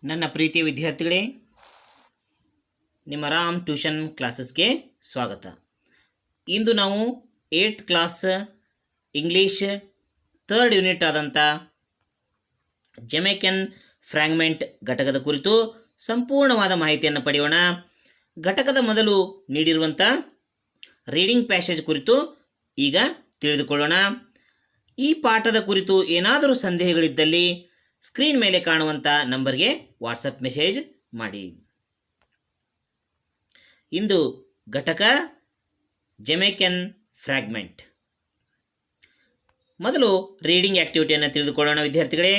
ನನ್ನ ಪ್ರೀತಿಯ ವಿದ್ಯಾರ್ಥಿಗಳೇ, ನಿಮ್ಮ ರಾಮ್ ಟ್ಯೂಷನ್ ಕ್ಲಾಸಸ್ಗೆ ಸ್ವಾಗತ. ಇಂದು ನಾವು 8th class English 3rd unit ಆದಂಥ ಜಮೈಕನ್ ಫ್ರ್ಯಾಗ್ಮೆಂಟ್ ಘಟಕದ ಕುರಿತು ಸಂಪೂರ್ಣವಾದ ಮಾಹಿತಿಯನ್ನು ಪಡೆಯೋಣ. ಘಟಕದ ಮೊದಲು ನೀಡಿರುವಂಥ ರೀಡಿಂಗ್ ಪ್ಯಾಸೇಜ್ ಕುರಿತು ಈಗ ತಿಳಿದುಕೊಳ್ಳೋಣ. ಈ ಪಾಠದ ಕುರಿತು ಏನಾದರೂ ಸಂದೇಹಗಳಿದ್ದಲ್ಲಿ ಸ್ಕ್ರೀನ್ ಮೇಲೆ ಕಾಣುವಂಥ ನಂಬರ್ಗೆ ವಾಟ್ಸಪ್ ಮೆಸೇಜ್ ಮಾಡಿ. ಇಂದು ಘಟಕ ಜಮೈಕನ್ ಫ್ರ್ಯಾಗ್ಮೆಂಟ್. ಮೊದಲು ರೀಡಿಂಗ್ ಆ್ಯಕ್ಟಿವಿಟಿಯನ್ನು ತಿಳಿದುಕೊಳ್ಳೋಣ ವಿದ್ಯಾರ್ಥಿಗಳೇ.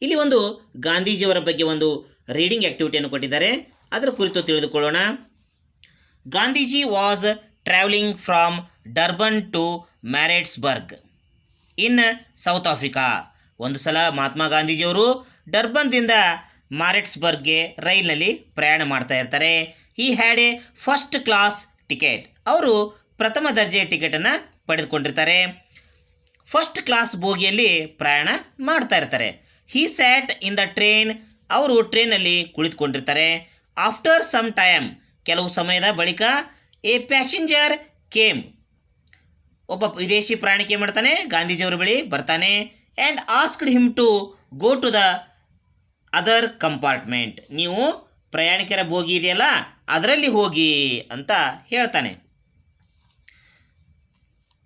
ಇಲ್ಲಿ ಒಂದು ಗಾಂಧೀಜಿಯವರ ಬಗ್ಗೆ ಒಂದು ರೀಡಿಂಗ್ ಆ್ಯಕ್ಟಿವಿಟಿಯನ್ನು ಕೊಟ್ಟಿದ್ದಾರೆ, ಅದರ ಕುರಿತು ತಿಳಿದುಕೊಳ್ಳೋಣ. Gandhiji was travelling from Durban to Maritzburg in South Africa. ಒಂದು ಸಲ ಮಹಾತ್ಮ ಗಾಂಧೀಜಿಯವರು ಡರ್ಬನ್ದಿಂದ ಮ್ಯಾರಿಟ್ಸ್ಬರ್ಗ್ಗೆ ರೈಲಿನಲ್ಲಿ ಪ್ರಯಾಣ ಮಾಡ್ತಾ ಇರ್ತಾರೆ. He had A first class ticket. ಅವರು ಪ್ರಥಮ ದರ್ಜೆಯ ಟಿಕೆಟನ್ನು ಪಡೆದುಕೊಂಡಿರ್ತಾರೆ. ಫಸ್ಟ್ ಕ್ಲಾಸ್ ಬೋಗಿಯಲ್ಲಿ ಪ್ರಯಾಣ ಮಾಡ್ತಾ ಇರ್ತಾರೆ. He sat in the train. ಅವರು ಟ್ರೈನಲ್ಲಿ ಕುಳಿತುಕೊಂಡಿರ್ತಾರೆ. ಆಫ್ಟರ್ ಸಮ್ ಟೈಮ್, ಕೆಲವು ಸಮಯದ ಬಳಿಕ, ಎ ಪ್ಯಾಸೆಂಜರ್ ಕೇಮ್. ಒಬ್ಬ ವಿದೇಶಿ ಪ್ರಯಾಣಿಕ ಮಾಡ್ತಾನೆ, ಗಾಂಧೀಜಿಯವರ ಬಳಿ ಬರ್ತಾನೆ. And asked him to go to the other compartment. ನೀವು ಪ್ರಯಾಣಿಕರ ಬೋಗಿ ಇದೆಯಲ್ಲ ಅದರಲ್ಲಿ ಹೋಗಿ ಅಂತ ಹೇಳ್ತಾನೆ,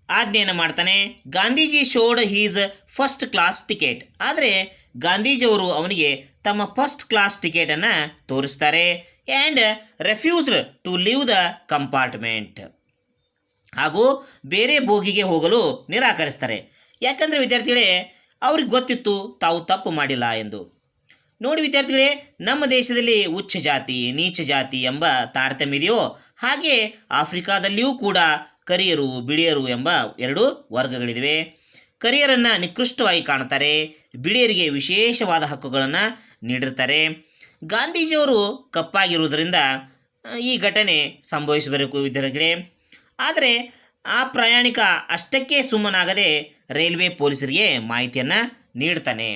ಆಜ್ಞೆಯನ್ನು ಮಾಡ್ತಾನೆ. Gandhiji showed his first class ticket. ಆದರೆ ಗಾಂಧೀಜಿಯವರು ಅವನಿಗೆ ತಮ್ಮ ಫಸ್ಟ್ ಕ್ಲಾಸ್ ಟಿಕೆಟನ್ನು ತೋರಿಸ್ತಾರೆ. And refused to leave the compartment. ಹಾಗೂ ಬೇರೆ ಬೋಗಿಗೆ ಹೋಗಲು ನಿರಾಕರಿಸ್ತಾರೆ. ಯಾಕಂದರೆ ವಿದ್ಯಾರ್ಥಿಗಳೇ, ಅವ್ರಿಗೆ ಗೊತ್ತಿತ್ತು ತಾವು ತಪ್ಪು ಮಾಡಿಲ್ಲ ಎಂದು. ನೋಡಿ ವಿದ್ಯಾರ್ಥಿಗಳೇ, ನಮ್ಮ ದೇಶದಲ್ಲಿ ಉಚ್ಚ ಜಾತಿ ನೀಚ ಜಾತಿ ಎಂಬ ತಾರತಮ್ಯ ಇದೆಯೋ ಹಾಗೆ ಆಫ್ರಿಕಾದಲ್ಲಿಯೂ ಕೂಡ ಕರಿಯರು ಬಿಳಿಯರು ಎಂಬ ಎರಡು ವರ್ಗಗಳಿವೆ. ಕರಿಯರನ್ನು ನಿಕೃಷ್ಟವಾಗಿ ಕಾಣ್ತಾರೆ, ಬಿಳಿಯರಿಗೆ ವಿಶೇಷವಾದ ಹಕ್ಕುಗಳನ್ನು ನೀಡಿರ್ತಾರೆ. ಗಾಂಧೀಜಿಯವರು ಕಪ್ಪಾಗಿರುವುದರಿಂದ ಈ ಘಟನೆ ಸಂಭವಿಸಬೇಕು ವಿದ್ಯಾರ್ಥಿಗಳೇ. ಆದರೆ ಆ ಪ್ರಯಾಣಿಕ ಅಷ್ಟಕ್ಕೆ ಸುಮ್ಮನಾಗದೆ ರೈಲ್ವೆ ಪೊಲೀಸರಿಗೆ ಮಾಹಿತಿಯನ್ನು ನೀಡ್ತಾನೆ.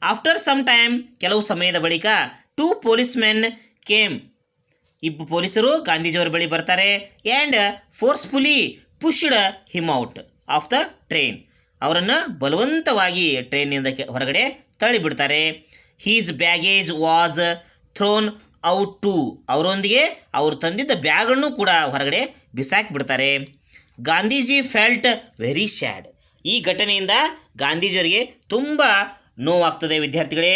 ಆಫ್ಟರ್ ಸಮ್ ಟೈಮ್, ಕೆಲವು ಸಮಯದ ಬಳಿಕ, 2 policemen ಕೇಮ್. ಇಬ್ಬರು ಪೊಲೀಸರು ಗಾಂಧೀಜಿಯವರ ಬಳಿ ಬರ್ತಾರೆ. And forcefully pushed him out of the train. ಅವರನ್ನು ಬಲವಂತವಾಗಿ ಟ್ರೈನಿಂದ ಹೊರಗಡೆ ತಳ್ಳಿಬಿಡ್ತಾರೆ. His baggage was thrown out too. ಅವರೊಂದಿಗೆ ಅವರು ತಂದಿದ್ದ ಬ್ಯಾಗನ್ನು ಕೂಡ ಹೊರಗಡೆ ಬಿಸಾಕಿಬಿಡ್ತಾರೆ. Gandhiji felt very sad. ಈ ಘಟನೆಯಿಂದ ಗಾಂಧೀಜಿಯವರಿಗೆ ತುಂಬ ನೋವಾಗ್ತದೆ ವಿದ್ಯಾರ್ಥಿಗಳೇ.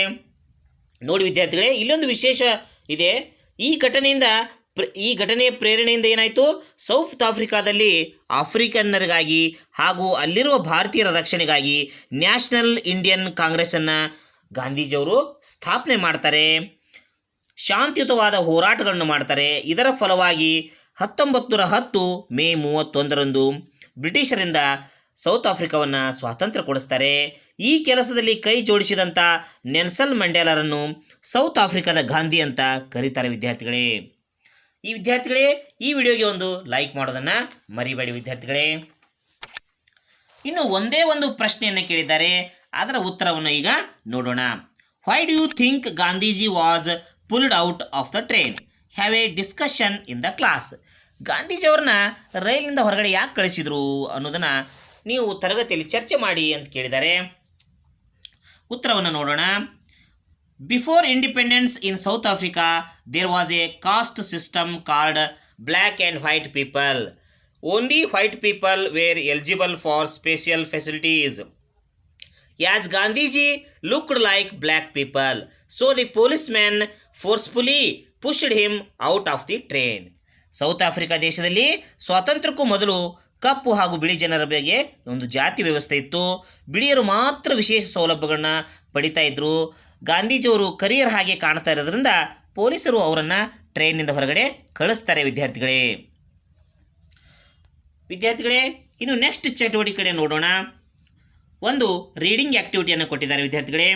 ನೋಡಿ ವಿದ್ಯಾರ್ಥಿಗಳೇ, ಇಲ್ಲೊಂದು ವಿಶೇಷ ಇದೆ. ಈ ಘಟನೆಯ ಪ್ರೇರಣೆಯಿಂದ ಏನಾಯಿತು, ಸೌತ್ ಆಫ್ರಿಕಾದಲ್ಲಿ ಆಫ್ರಿಕನ್ನರಿಗಾಗಿ ಹಾಗೂ ಅಲ್ಲಿರುವ ಭಾರತೀಯರ ರಕ್ಷಣೆಗಾಗಿ ನ್ಯಾಷನಲ್ ಇಂಡಿಯನ್ ಕಾಂಗ್ರೆಸ್ಸನ್ನು ಗಾಂಧೀಜಿಯವರು ಸ್ಥಾಪನೆ ಮಾಡ್ತಾರೆ. ಶಾಂತಿಯುತವಾದ ಹೋರಾಟಗಳನ್ನು ಮಾಡ್ತಾರೆ. ಇದರ ಫಲವಾಗಿ 1910 ಮೇ 31ರಂದು ಬ್ರಿಟಿಷರಿಂದ ಸೌತ್ ಆಫ್ರಿಕಾವನ್ನು ಸ್ವಾತಂತ್ರ್ಯ ಕೊಡಿಸ್ತಾರೆ. ಈ ಕೆಲಸದಲ್ಲಿ ಕೈ ಜೋಡಿಸಿದಂಥ ನೆಲ್ಸನ್ ಮಂಡೇಲರನ್ನು ಸೌತ್ ಆಫ್ರಿಕಾದ ಗಾಂಧಿ ಅಂತ ಕರೀತಾರೆ ವಿದ್ಯಾರ್ಥಿಗಳೇ. ಈ ವಿದ್ಯಾರ್ಥಿಗಳೇ, ಈ ವಿಡಿಯೋಗೆ ಒಂದು ಲೈಕ್ ಮಾಡೋದನ್ನು ಮರಿಬೇಡಿ ವಿದ್ಯಾರ್ಥಿಗಳೇ. ಇನ್ನು ಒಂದೇ ಒಂದು ಪ್ರಶ್ನೆಯನ್ನು ಕೇಳಿದ್ದಾರೆ, ಅದರ ಉತ್ತರವನ್ನು ಈಗ ನೋಡೋಣ. Why do you think Gandhiji was pulled out of the train? Have a discussion in the class. ಗಾಂಧೀಜಿಯವ್ರನ್ನ ರೈಲಿನಿಂದ ಹೊರಗಡೆ ಯಾಕೆ ಕಳಿಸಿದರು ಅನ್ನೋದನ್ನು ನೀವು ತರಗತಿಯಲ್ಲಿ ಚರ್ಚೆ ಮಾಡಿ ಅಂತ ಕೇಳಿದ್ದಾರೆ. ಉತ್ತರವನ್ನು ನೋಡೋಣ. Before independence in South Africa there was a caste system called black and white people. Only white people were eligible for special facilities. As Gandhiji looked like black people, so the policeman forcefully pushed him out of the train. South Africa ದೇಶದಲ್ಲಿ ಸ್ವಾತಂತ್ರ್ಯಕ್ಕೂ ಮೊದಲು ಕಪ್ಪು ಹಾಗೂ ಬಿಳಿ ಜನರ ಬಗ್ಗೆ ಒಂದು ಜಾತಿ ವ್ಯವಸ್ಥೆ ಇತ್ತು. ಬಿಳಿಯರು ಮಾತ್ರ ವಿಶೇಷ ಸೌಲಭ್ಯಗಳನ್ನ ಪಡಿತಾ ಇದ್ದರು. ಗಾಂಧೀಜಿಯವರು ಕರಿಯರ್ ಹಾಗೆ ಕಾಣ್ತಾ ಇರೋದ್ರಿಂದ ಪೊಲೀಸರು ಅವರನ್ನು ಟ್ರೈನಿಂದ ಹೊರಗಡೆ ಕಳಿಸ್ತಾರೆ ವಿದ್ಯಾರ್ಥಿಗಳೇ. ಇನ್ನು ನೆಕ್ಸ್ಟ್ ಚಟುವಟಿಕೆ ಕಡೆ ನೋಡೋಣ. ಒಂದು ರೀಡಿಂಗ್ ಆ್ಯಕ್ಟಿವಿಟಿಯನ್ನು ಕೊಟ್ಟಿದ್ದಾರೆ ವಿದ್ಯಾರ್ಥಿಗಳೇ.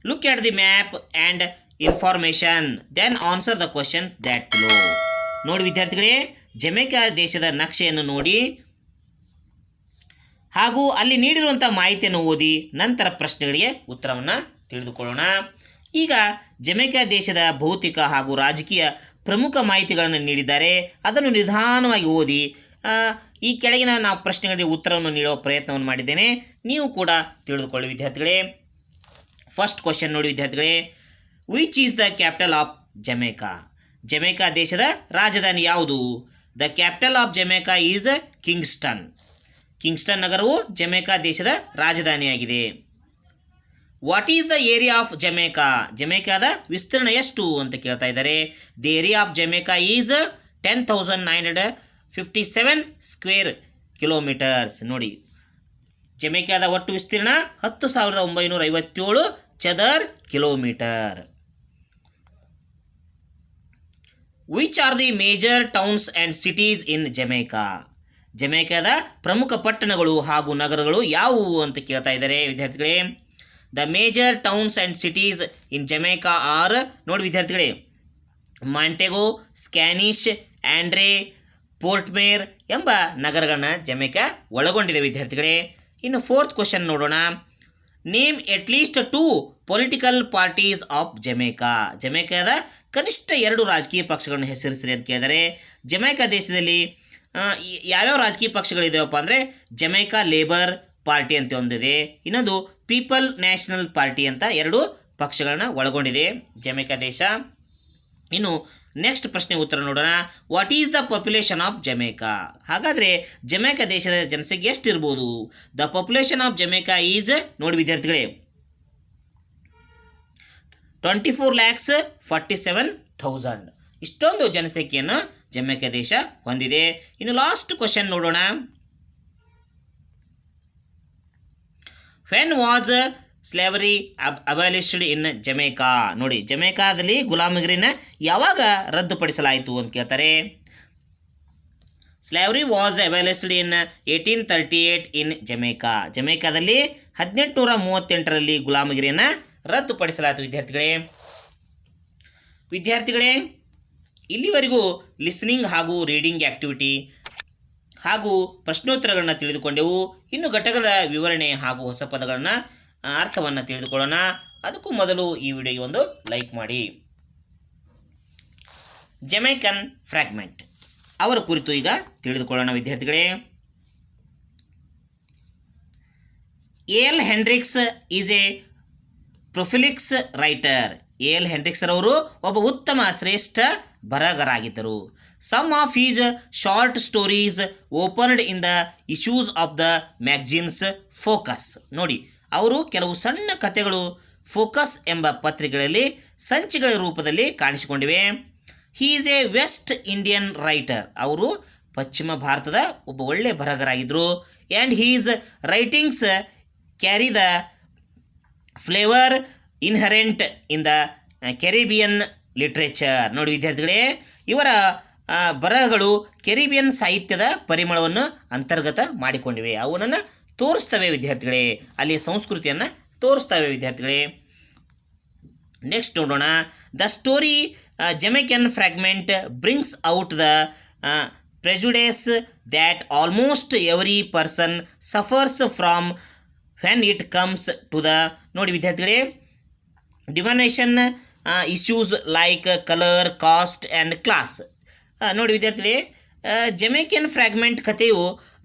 Look at the map and information then answer the questions that below. ನೋಡಿ ವಿದ್ಯಾರ್ಥಿಗಳೇ, ಜಮೈಕಾ ದೇಶದ ನಕ್ಷೆಯನ್ನು ನೋಡಿ ಹಾಗೂ ಅಲ್ಲಿ ನೀಡಿರುವಂಥ ಮಾಹಿತಿಯನ್ನು ಓದಿ ನಂತರ ಪ್ರಶ್ನೆಗಳಿಗೆ ಉತ್ತರವನ್ನು ತಿಳಿದುಕೊಳ್ಳೋಣ. ಈಗ ಜಮೈಕಾ ದೇಶದ ಭೌತಿಕ ಹಾಗೂ ರಾಜಕೀಯ ಪ್ರಮುಖ ಮಾಹಿತಿಗಳನ್ನು ನೀಡಿದ್ದಾರೆ. ಅದನ್ನು ನಿಧಾನವಾಗಿ ಓದಿ ಈ ಕೆಳಗಿನ ನಾವು ಪ್ರಶ್ನೆಗಳಿಗೆ ಉತ್ತರವನ್ನು ನೀಡುವ ಪ್ರಯತ್ನವನ್ನು ಮಾಡಿದ್ದೇನೆ. ನೀವು ಕೂಡ ತಿಳಿದುಕೊಳ್ಳಿ ವಿದ್ಯಾರ್ಥಿಗಳೇ. ಫಸ್ಟ್ ಕ್ವಶನ್ ನೋಡಿ ವಿದ್ಯಾರ್ಥಿಗಳೇ, which is the capital of Jamaica? Jamaica ದೇಶದ ರಾಜಧಾನಿ ಯಾವುದು? The capital of Jamaica is Kingston. Kingston ನಗರವು ಜಮೈಕಾ ದೇಶದ ರಾಜಧಾನಿಯಾಗಿದೆ. What is the area of Jamaica? ಜಮೈಕಾದ ವಿಸ್ತೀರ್ಣ ಎಷ್ಟು ಅಂತ ಕೇಳ್ತಾ ಇದ್ದಾರೆ. The area of Jamaica is 10,957 square kilometres. ನೋಡಿ, ಜಮೈಕಾದ ಒಟ್ಟು ವಿಸ್ತೀರ್ಣ 10,957 ಚದರ್ kilometre. Which are the major towns and cities in Jamaica? ಜಮೈಕಾದ ಪ್ರಮುಖ ಪಟ್ಟಣಗಳು ಹಾಗೂ ನಗರಗಳು ಯಾವುವು ಅಂತ ಕೇಳ್ತಾ ಇದ್ದಾರೆ ವಿದ್ಯಾರ್ಥಿಗಳೇ. The major towns and cities in Jamaica are, ನೋಡಿ ವಿದ್ಯಾರ್ಥಿಗಳೇ, ಮಾಂಟೆಗೋ, ಸ್ಕ್ಯಾನಿಷ್, ಆಂಡ್ರೆ, ಪೋರ್ಟ್ಮೇರ್ ಎಂಬ ನಗರಗಳನ್ನ ಜಮೈಕಾ ಒಳಗೊಂಡಿದೆ ವಿದ್ಯಾರ್ಥಿಗಳೇ. ಇನ್ನು ಫೋರ್ತ್ ಕ್ವಶನ್ ನೋಡೋಣ. Name at least 2 political parties of Jamaica. ಜಮೈಕಾದ ಕನಿಷ್ಠ 2 ರಾಜಕೀಯ ಪಕ್ಷಗಳನ್ನು ಹೆಸರಿಸಿರಿ ಅಂತ ಕೇಳಿದರೆ. ಜಮೈಕಾ ದೇಶದಲ್ಲಿ ಯಾವ್ಯಾವ ರಾಜಕೀಯ ಪಕ್ಷಗಳಿದಾವಪ್ಪ ಅಂದರೆ ಜಮೈಕಾ ಲೇಬರ್ ಪಾರ್ಟಿ ಅಂತ ಒಂದಿದೆ, ಇನ್ನೊಂದು ಪೀಪಲ್ ನ್ಯಾಷನಲ್ ಪಾರ್ಟಿ ಅಂತ 2 ಪಕ್ಷಗಳನ್ನ ಒಳಗೊಂಡಿದೆ ಜಮೈಕಾ ದೇಶ. ಇನ್ನು ನೆಕ್ಸ್ಟ್ ಪ್ರಶ್ನೆ ಉತ್ತರ ನೋಡೋಣ. What is the population of Jamaica? ಹಾಗಾದರೆ ಜಮೈಕಾ ದೇಶದ ಜನಸಂಖ್ಯೆ ಎಷ್ಟಿರ್ಬೋದು? The population of Jamaica is, ನೋಡಿ ವಿದ್ಯಾರ್ಥಿಗಳೇ, 24,47,000. ಇಷ್ಟೊಂದು ಜನಸಂಖ್ಯೆಯನ್ನು ಜಮೈಕಾ ದೇಶ ಹೊಂದಿದೆ. ಇನ್ನು ಲಾಸ್ಟ್ ಕ್ವಶನ್ ನೋಡೋಣ. When was slavery abolished in Jamaica? ನೋಡಿ, ಜಮೈಕಾದಲ್ಲಿ ಗುಲಾಮಗಿರಿನ ಯಾವಾಗ ರದ್ದುಪಡಿಸಲಾಯಿತು ಅಂತ ಕೇಳ್ತಾರೆ. Slavery was abolished in 1838 in Jamaica. ಜಮೈಕಾದಲ್ಲಿ 1838ರಲ್ಲಿ ಗುಲಾಮಗಿರಿಯನ್ನು ರದ್ದುಪಡಿಸಲಾಯಿತು ವಿದ್ಯಾರ್ಥಿಗಳೇ. ಇಲ್ಲಿವರೆಗೂ ಲಿಸ್ನಿಂಗ್ ಹಾಗೂ ರೀಡಿಂಗ್ ಆ್ಯಕ್ಟಿವಿಟಿ ಹಾಗೂ ಪ್ರಶ್ನೋತ್ತರಗಳನ್ನು ತಿಳಿದುಕೊಂಡೆವು. ಇನ್ನು ಘಟಕದ ವಿವರಣೆ ಹಾಗೂ ಹೊಸ ಪದಗಳನ್ನು ಅರ್ಥವನ್ನು ತಿಳಿದುಕೊಳ್ಳೋಣ. ಅದಕ್ಕೂ ಮೊದಲು ಈ ವಿಡಿಯೋಗೆ ಒಂದು ಲೈಕ್ ಮಾಡಿ. ಜಮೈಕನ್ ಫ್ರ್ಯಾಗ್ಮೆಂಟ್ ಅವರ ಕುರಿತು ಈಗ ತಿಳಿದುಕೊಳ್ಳೋಣ ವಿದ್ಯಾರ್ಥಿಗಳೇ. L Hendricks is a prolific writer. L Hendricks ರವರು ಒಬ್ಬ ಉತ್ತಮ ಶ್ರೇಷ್ಠ ಬರಹಗಾರರಾಗಿದ್ದರು. Some of his short stories opened in the issues of the magazines Focus. ನೋಡಿ, ಅವರು ಕೆಲವು ಸಣ್ಣ ಕಥೆಗಳು ಫೋಕಸ್ ಎಂಬ ಪತ್ರಿಕೆಗಳಲ್ಲಿ ಸಂಚಿಕೆಗಳ ರೂಪದಲ್ಲಿ ಕಾಣಿಸಿಕೊಂಡಿವೆ. He is a West Indian writer. ಅವರು ಪಶ್ಚಿಮ ಭಾರತದ ಒಬ್ಬ ಒಳ್ಳೆಯ ಬರಹಗಾರರಾಗಿದ್ದರು. And his writings carry the flavour inherent in the Caribbean literature. ನೋಡಿ ವಿದ್ಯಾರ್ಥಿಗಳೇ, ಇವರ ಬರಹಗಳು ಕೆರಿಬಿಯನ್ ಸಾಹಿತ್ಯದ ಪರಿಮಳವನ್ನು ಅಂತರ್ಗತ ಮಾಡಿಕೊಂಡಿವೆ. ಅವನನ್ನು ತೋರಿಸ್ತವೆ ವಿದ್ಯಾರ್ಥಿಗಳೇ, ಅಲ್ಲಿಯ ಸಂಸ್ಕೃತಿಯನ್ನು ತೋರಿಸ್ತವೆ ವಿದ್ಯಾರ್ಥಿಗಳೇ. ನೆಕ್ಸ್ಟ್ ನೋಡೋಣ. The story Jamaican Fragment brings out the prejudices that almost every person suffers from when it comes to the, ನೋಡಿ ವಿದ್ಯಾರ್ಥಿಗಳೇ, domination issues like colour, caste and class. ನೋಡಿ ವಿದ್ಯಾರ್ಥಿಗಳೇ, ಜಮೈಕನ್ ಫ್ರ್ಯಾಗ್ಮೆಂಟ್ ಕಥೆಯು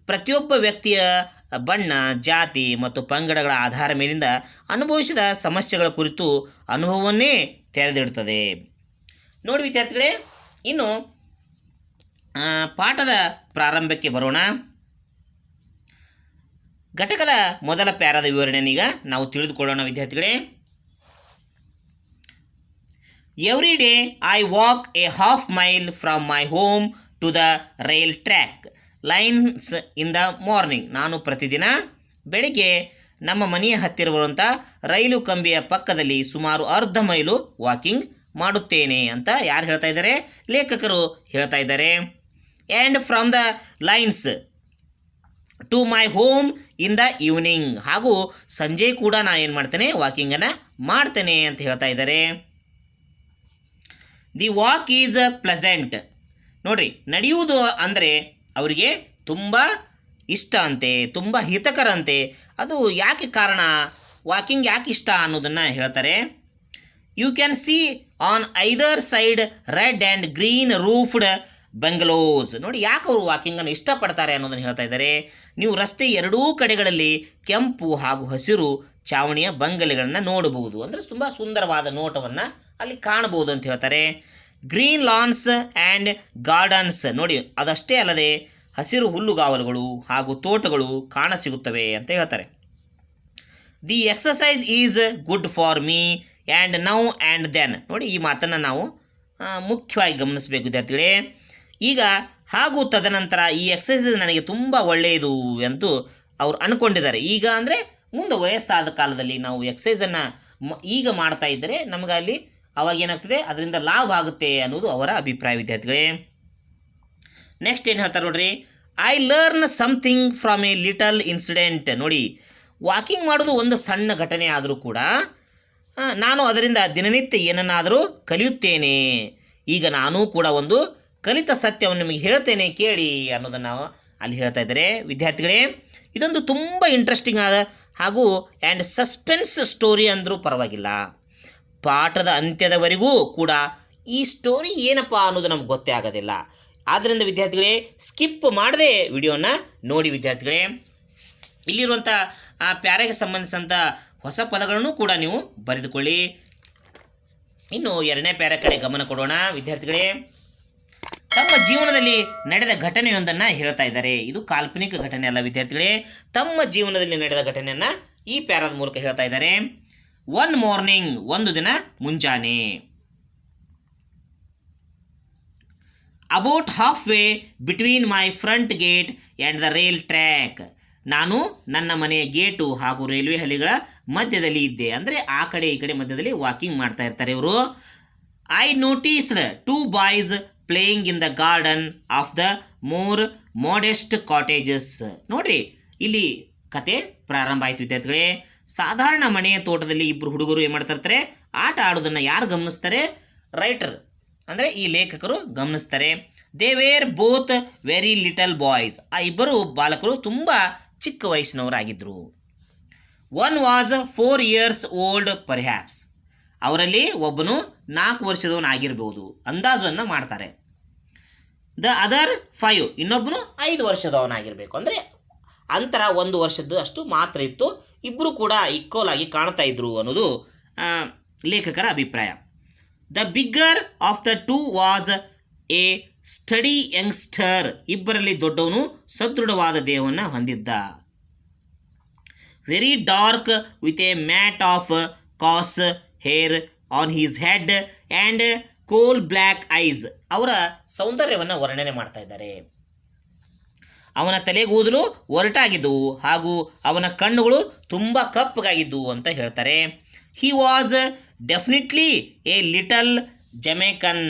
ಪ್ರತಿಯೊಬ್ಬ ವ್ಯಕ್ತಿಯ ಬಣ್ಣ, ಜಾತಿ ಮತ್ತು ಪಂಗಡಗಳ ಆಧಾರ ಮೇಲಿಂದ ಅನುಭವಿಸಿದ ಸಮಸ್ಯೆಗಳ ಕುರಿತು ಅನುಭವವನ್ನೇ ತೆರೆದಿಡುತ್ತದೆ. ನೋಡಿ ವಿದ್ಯಾರ್ಥಿಗಳೇ, ಇನ್ನು ಪಾಠದ ಪ್ರಾರಂಭಕ್ಕೆ ಬರೋಣ. ಘಟಕದ ಮೊದಲ ಪ್ಯಾರಾದ ವಿವರಣೆಯನ್ನೀಗ ನಾವು ತಿಳಿದುಕೊಳ್ಳೋಣ ವಿದ್ಯಾರ್ಥಿಗಳೇ. Every day I walk a half mile from my home to the rail track lines in the morning. ನಾನು ಪ್ರತಿದಿನ ಬೆಳಿಗ್ಗೆ ನಮ್ಮ ಮನೆಯ ಹತ್ತಿರ ಬರುವಂಥ ರೈಲು ಕಂಬಿಯ ಪಕ್ಕದಲ್ಲಿ ಸುಮಾರು ಅರ್ಧ ಮೈಲು ವಾಕಿಂಗ್ ಮಾಡುತ್ತೇನೆ ಅಂತ ಯಾರು ಹೇಳ್ತಾ ಇದ್ದಾರೆ? ಲೇಖಕರು ಹೇಳ್ತಾ ಇದ್ದಾರೆ. And from the lines to my home in the evening. ಹಾಗೂ ಸಂಜೆ ಕೂಡ ನಾನು ಏನು ಮಾಡ್ತೇನೆ? ವಾಕಿಂಗನ್ನು ಮಾಡ್ತೇನೆ ಅಂತ ಹೇಳ್ತಾ ಇದ್ದಾರೆ. The walk is pleasant. ನೋಡಿರಿ, ನಡೆಯುವುದು ಅಂದರೆ ಅವರಿಗೆ ತುಂಬ ಇಷ್ಟ ಅಂತೆ, ತುಂಬ ಹಿತಕರ ಅಂತೆ. ಅದು ಯಾಕೆ ಕಾರಣ, ವಾಕಿಂಗ್ ಯಾಕೆ ಇಷ್ಟ ಅನ್ನೋದನ್ನು ಹೇಳ್ತಾರೆ. You can see on either side red and green roofed bungalows. ನೋಡಿ ಯಾಕೆ ಅವರು ವಾಕಿಂಗನ್ನು ಇಷ್ಟಪಡ್ತಾರೆ ಅನ್ನೋದನ್ನು ಹೇಳ್ತಾ ಇದ್ದಾರೆ. ನೀವು ರಸ್ತೆ ಎರಡೂ ಕಡೆಗಳಲ್ಲಿ ಕೆಂಪು ಹಾಗೂ ಹಸಿರು ಚಾವಣಿಯ ಬಂಗಲೆಗಳನ್ನು ನೋಡಬಹುದು. ಅಂದರೆ ತುಂಬ ಸುಂದರವಾದ ನೋಟವನ್ನು ಅಲ್ಲಿ ಕಾಣಬಹುದು ಅಂತ ಹೇಳ್ತಾರೆ. ಗ್ರೀನ್ ಲಾನ್ಸ್ ಆ್ಯಂಡ್ ಗಾರ್ಡನ್ಸ್, ನೋಡಿ ಅದಷ್ಟೇ ಅಲ್ಲದೆ ಹಸಿರು ಹುಲ್ಲುಗಾವಲುಗಳು ಹಾಗೂ ತೋಟಗಳು ಕಾಣಸಿಗುತ್ತವೆ ಅಂತ ಹೇಳ್ತಾರೆ. The exercise is good for me and now and then. ನೋಡಿ ಈ ಮಾತನ್ನು ನಾವು ಮುಖ್ಯವಾಗಿ ಗಮನಿಸಬೇಕು ವಿದ್ಯಾರ್ಥಿಗಳೇ. ಈಗ ಹಾಗೂ ತದನಂತರ ಈ ಎಕ್ಸಸೈಸ್ ನನಗೆ ತುಂಬ ಒಳ್ಳೆಯದು ಎಂದು ಅವರು ಅಂದ್ಕೊಂಡಿದ್ದಾರೆ. ಈಗ ಅಂದರೆ ಮುಂದೆ ವಯಸ್ಸಾದ ಕಾಲದಲ್ಲಿ ನಾವು ಎಕ್ಸಸೈಸನ್ನು ಈಗ ಮಾಡ್ತಾ ಇದ್ದರೆ ನಮಗೆ ಅಲ್ಲಿ ಅವಾಗ ಏನಾಗ್ತದೆ, ಅದರಿಂದ ಲಾಭ ಆಗುತ್ತೆ ಅನ್ನೋದು ಅವರ ಅಭಿಪ್ರಾಯ ವಿದ್ಯಾರ್ಥಿಗಳೇ. ನೆಕ್ಸ್ಟ್ ಏನು ಹೇಳ್ತಾರೆ ನೋಡ್ರಿ, I learn something from a little incident. ನೋಡಿ ವಾಕಿಂಗ್ ಮಾಡೋದು ಒಂದು ಸಣ್ಣ ಘಟನೆ ಆದರೂ ಕೂಡ ನಾನು ಅದರಿಂದ ದಿನನಿತ್ಯ ಏನನ್ನಾದರೂ ಕಲಿಯುತ್ತೇನೆ. ಈಗ ನಾನೂ ಕೂಡ ಒಂದು ಕಲಿತ ಸತ್ಯವನ್ನು ನಿಮಗೆ ಹೇಳ್ತೇನೆ ಕೇಳಿ ಅನ್ನೋದನ್ನು ಅಲ್ಲಿ ಹೇಳ್ತಾ ಇದ್ದಾರೆ ವಿದ್ಯಾರ್ಥಿಗಳೇ. ಇದೊಂದು ತುಂಬ ಇಂಟ್ರೆಸ್ಟಿಂಗ್ ಆದ ಹಾಗೂ ಆ್ಯಂಡ್ ಸಸ್ಪೆನ್ಸ್ ಸ್ಟೋರಿ ಅಂದರೂ ಪರವಾಗಿಲ್ಲ. ಪಾಠದ ಅಂತ್ಯದವರೆಗೂ ಕೂಡ ಈ ಸ್ಟೋರಿ ಏನಪ್ಪ ಅನ್ನೋದು ನಮ್ಗೆ ಗೊತ್ತೇ ಆಗೋದಿಲ್ಲ. ಆದ್ದರಿಂದ ವಿದ್ಯಾರ್ಥಿಗಳೇ ಸ್ಕಿಪ್ ಮಾಡದೆ ವಿಡಿಯೋನ ನೋಡಿ ವಿದ್ಯಾರ್ಥಿಗಳೇ. ಇಲ್ಲಿರುವಂಥ ಆ ಪ್ಯಾರೆಗೆ ಸಂಬಂಧಿಸಿದಂಥ ಹೊಸ ಪದಗಳನ್ನು ಕೂಡ ನೀವು ಬರೆದುಕೊಳ್ಳಿ. ಇನ್ನು ಎರಡನೇ ಪ್ಯಾರೆ ಕಡೆ ಗಮನ ಕೊಡೋಣ ವಿದ್ಯಾರ್ಥಿಗಳೇ. ತಮ್ಮ ಜೀವನದಲ್ಲಿ ನಡೆದ ಘಟನೆಯೊಂದನ್ನು ಹೇಳ್ತಾ ಇದ್ದಾರೆ. ಇದು ಕಾಲ್ಪನಿಕ ಘಟನೆ ಅಲ್ಲ ವಿದ್ಯಾರ್ಥಿಗಳೇ, ತಮ್ಮ ಜೀವನದಲ್ಲಿ ನಡೆದ ಘಟನೆಯನ್ನು ಈ ಪ್ಯಾರದ ಮೂಲಕ ಹೇಳ್ತಾ ಇದ್ದಾರೆ. ಒನ್ ಮಾರ್ನಿಂಗ್, ಒಂದು ದಿನ ಮುಂಜಾನೆ. About half way between my front gate and the rail track. ನಾನು ನನ್ನ ಮನೆಯ ಗೇಟು ಹಾಗೂ ರೈಲ್ವೆ ಹಳಿಗಳ ಮಧ್ಯದಲ್ಲಿ ಇದ್ದೆ. ಅಂದರೆ ಆ ಕಡೆ ಈ ಕಡೆ ಮಧ್ಯದಲ್ಲಿ ವಾಕಿಂಗ್ ಮಾಡ್ತಾ ಇರ್ತಾರೆ ಇವರು. I noticed two boys playing in the garden of the more modest cottages. ನೋಡ್ರಿ ಇಲ್ಲಿ ಕತೆ ಪ್ರಾರಂಭ ಆಯಿತು ವಿದ್ಯಾರ್ಥಿಗಳೇ. ಸಾಧಾರಣ ಮನೆಯ ತೋಟದಲ್ಲಿ ಇಬ್ಬರು ಹುಡುಗರು ಏನು ಮಾಡ್ತಾ ಇರ್ತಾರೆ, ಆಟ ಆಡೋದನ್ನು ಯಾರು ಗಮನಿಸ್ತಾರೆ, ರೈಟರ್ ಅಂದರೆ ಈ ಲೇಖಕರು ಗಮನಿಸ್ತಾರೆ. They were both very little boys. ಆ ಇಬ್ಬರು ಬಾಲಕರು ತುಂಬ ಚಿಕ್ಕ ವಯಸ್ಸಿನವರಾಗಿದ್ದರು. One was 4 years old perhaps. ಅವರಲ್ಲಿ ಒಬ್ಬನು 4 ವರ್ಷದವನಾಗಿರ್ಬೋದು ಅಂದಾಜನ್ನು ಮಾಡ್ತಾರೆ. ದ ಅದರ್ 5, ಇನ್ನೊಬ್ಬನು 5 ವರ್ಷದವನಾಗಿರಬೇಕು. ಅಂದರೆ ಅಂತರ 1 ವರ್ಷದ್ದು ಅಷ್ಟು ಮಾತ್ರ ಇತ್ತು. ಇಬ್ಬರು ಕೂಡ ಈಕ್ವಲ್ ಆಗಿ ಕಾಣ್ತಾ ಇದ್ರು ಅನ್ನೋದು ಲೇಖಕರ ಅಭಿಪ್ರಾಯ. The bigger of the two was a study youngster. ಇಬ್ಬರಲ್ಲಿ ದೊಡ್ಡವನು ಸದೃಢವಾದ ದೇಹವನ್ನು ಹೊಂದಿದ್ದ. Very dark with a mat of coarse hair on his head and coal black eyes. ಅವರ ಸೌಂದರ್ಯವನ್ನು ವರ್ಣನೆ ಮಾಡ್ತಾ ಇದ್ದಾರೆ. ಅವನ ತಲೆಗೂದಲು ಒರಟಾಗಿದ್ದವು ಹಾಗೂ ಅವನ ಕಣ್ಣುಗಳು ತುಂಬ ಕಪ್ಪಗಾಗಿದ್ದವು ಅಂತ ಹೇಳ್ತಾರೆ. He was definitely A little Jamaican,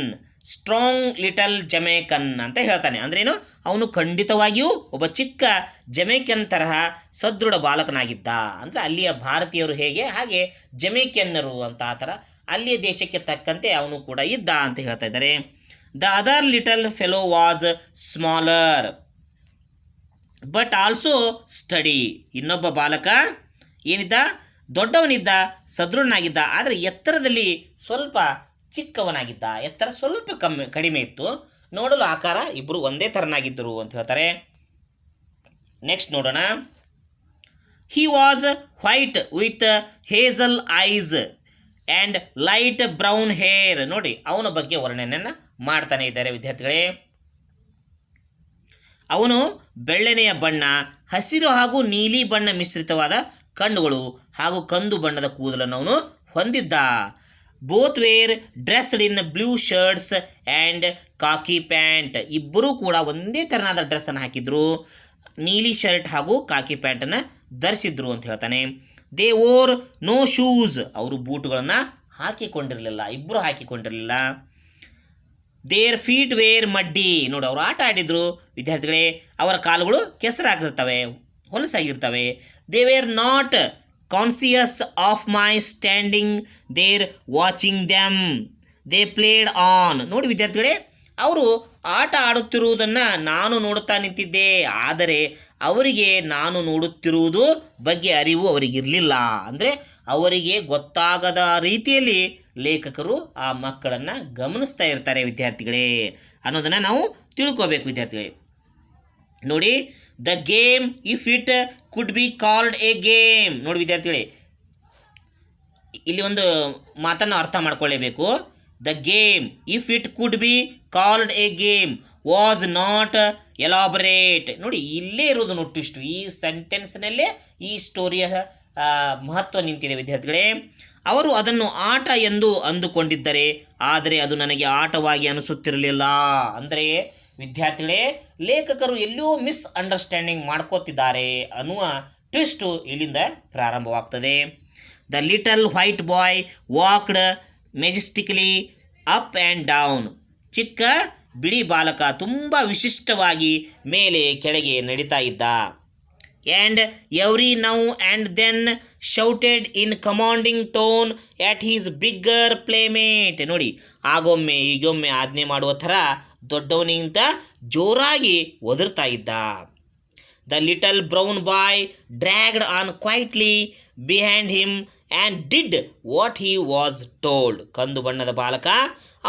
strong little Jamaican ಅಂತ ಹೇಳ್ತಾನೆ. ಅಂದ್ರೇನು, ಅವನು ಖಂಡಿತವಾಗಿಯೂ ಒಬ್ಬ ಚಿಕ್ಕ ಜಮೈಕನ್ ತರಹ ಸದೃಢ ಬಾಲಕನಾಗಿದ್ದ. ಅಂದರೆ ಅಲ್ಲಿಯ ಭಾರತೀಯರು ಹೇಗೆ ಹಾಗೆ ಜಮೈಕನ್ನರು ಅಂತ ಆ ಥರ ಅಲ್ಲಿಯ ದೇಶಕ್ಕೆ ತಕ್ಕಂತೆ ಅವನು ಕೂಡ ಇದ್ದ ಅಂತ ಹೇಳ್ತಾ ಇದ್ದಾರೆ. The other little fellow was smaller but also study. ಇನ್ನೊಬ್ಬ ಬಾಲಕ ಏನಿದ್ದ, ದೊಡ್ಡವನಿದ್ದ, ಸದೃಢನಾಗಿದ್ದ, ಆದರೆ ಎತ್ತರದಲ್ಲಿ ಸ್ವಲ್ಪ ಚಿಕ್ಕವನಾಗಿದ್ದ. ಎತ್ತರ ಸ್ವಲ್ಪ ಕಡಿಮೆ ಇತ್ತು. ನೋಡಲು ಆಕಾರ ಇಬ್ಬರು ಒಂದೇ ಥರನಾಗಿದ್ದರು ಅಂತ ಹೇಳ್ತಾರೆ. ನೆಕ್ಸ್ಟ್ ನೋಡೋಣ. He was white with Hazel ice and light brown hair. ನೋಡಿ ಅವನ ಬಗ್ಗೆ ವರ್ಣನೆಯನ್ನು ಮಾಡ್ತಾನೆ ಇದ್ದಾರೆ ವಿದ್ಯಾರ್ಥಿಗಳೇ. ಅವನು ಬೆಳ್ಳನೆಯ ಬಣ್ಣ, ಹಸಿರು ಹಾಗೂ ನೀಲಿ ಬಣ್ಣ ಮಿಶ್ರಿತವಾದ ಕಣ್ಣುಗಳು ಹಾಗೂ ಕಂದು ಬಣ್ಣದ ಕೂದಲನ್ನು ಅವನು ಹೊಂದಿದ್ದ. Both wear dressed in blue shirts and khaki pant. ಇಬ್ಬರೂ ಕೂಡ ಒಂದೇ ಥರನಾದ ಡ್ರೆಸ್ಸನ್ನು ಹಾಕಿದ್ರು, ನೀಲಿ ಶರ್ಟ್ ಹಾಗೂ ಕಾಕಿ ಪ್ಯಾಂಟನ್ನು ಧರಿಸಿದ್ರು ಅಂತ ಹೇಳ್ತಾನೆ. They wore no shoes. ಅವರು ಬೂಟುಗಳನ್ನು ಹಾಕಿಕೊಂಡಿರಲಿಲ್ಲ, ಇಬ್ಬರು ಹಾಕಿಕೊಂಡಿರಲಿಲ್ಲ. Their feet were muddy. ನೋಡಿ ಅವರು ಆಟ ಆಡಿದರು ವಿದ್ಯಾರ್ಥಿಗಳೇ. ಅವರ ಕಾಲುಗಳು ಕೆಸರಾಗಿರ್ತವೆ, ಹೊಲಸಾಗಿರ್ತವೆ. They were not conscious of my standing there watching them. They played on. ನೋಡಿ ವಿದ್ಯಾರ್ಥಿಗಳೇ, ಅವರು ಆಟ ಆಡುತ್ತಿರುವುದನ್ನು ನಾನು ನೋಡುತ್ತಾ ನಿಂತಿದ್ದೆ, ಆದರೆ ಅವರಿಗೆ ನಾನು ನೋಡುತ್ತಿರುವುದು ಬಗ್ಗೆ ಅರಿವು ಅವರಿಗಿರಲಿಲ್ಲ. ಅಂದರೆ ಅವರಿಗೆ ಗೊತ್ತಾಗದ ರೀತಿಯಲ್ಲಿ ಲೇಖಕರು ಆ ಮಕ್ಕಳನ್ನು ಗಮನಿಸ್ತಾ ಇರ್ತಾರೆ ವಿದ್ಯಾರ್ಥಿಗಳೇ ಅನ್ನೋದನ್ನು ನಾವು ತಿಳ್ಕೋಬೇಕು ವಿದ್ಯಾರ್ಥಿಗಳೇ. ನೋಡಿ, the game if it could be called a game. ನೋಡಿ ವಿದ್ಯಾರ್ಥಿಗಳೇ, ಇಲ್ಲಿ ಒಂದು ಮಾತನ್ನು ಅರ್ಥ ಮಾಡ್ಕೊಳ್ಳೇಬೇಕು. The game if it could be called a game was not elaborate. ನೋಡಿ, ಇಲ್ಲೇ ಇರೋದು ನೋಡಿ ಟ್ವಿಸ್ಟ್. ಈ ಸೆಂಟೆನ್ಸ್ನಲ್ಲೇ ಈ ಸ್ಟೋರಿಯ ಮಹತ್ವ ನಿಂತಿದೆ ವಿದ್ಯಾರ್ಥಿಗಳೇ. ಅವರು ಅದನ್ನು ಆಟ ಎಂದು ಅಂದುಕೊಂಡಿದ್ದರೆ, ಆದರೆ ಅದು ನನಗೆ ಆಟವಾಗಿ ಅನಿಸುತ್ತಿರಲಿಲ್ಲ. ಅಂದರೆ ವಿದ್ಯಾರ್ಥಿಗಳೇ, ಲೇಖಕರು ಎಲ್ಲೋ ಮಿಸ್ ಅಂಡರ್ಸ್ಟ್ಯಾಂಡಿಂಗ್ ಮಾಡ್ಕೋತಿದ್ದಾರೆ ಅನ್ನುವ ಟ್ವಿಸ್ಟು ಇಲ್ಲಿಂದ ಪ್ರಾರಂಭವಾಗ್ತದೆ. The little white boy walked majestically up and down. ಚಿಕ್ಕ ಬಿಳಿ ಬಾಲಕ ತುಂಬ ವಿಶಿಷ್ಟವಾಗಿ ಮೇಲೆ ಕೆಳಗೆ ನಡೀತಾ ಇದ್ದ. And every now and then shouted in commanding tone at his bigger playmate. ನೋಡಿ, ಆಗೊಮ್ಮೆ ಈಗೊಮ್ಮೆ ಆಜ್ಞೆ ಮಾಡುವ ಥರ ದೊಡ್ಡವನಿಗಿಂತ ಜೋರಾಗಿ ಒದರ್ತಾ ಇದ್ದ. The little brown boy dragged on quietly behind him and did what he was told. ಕಂದು ಬಣ್ಣದ ಬಾಲಕ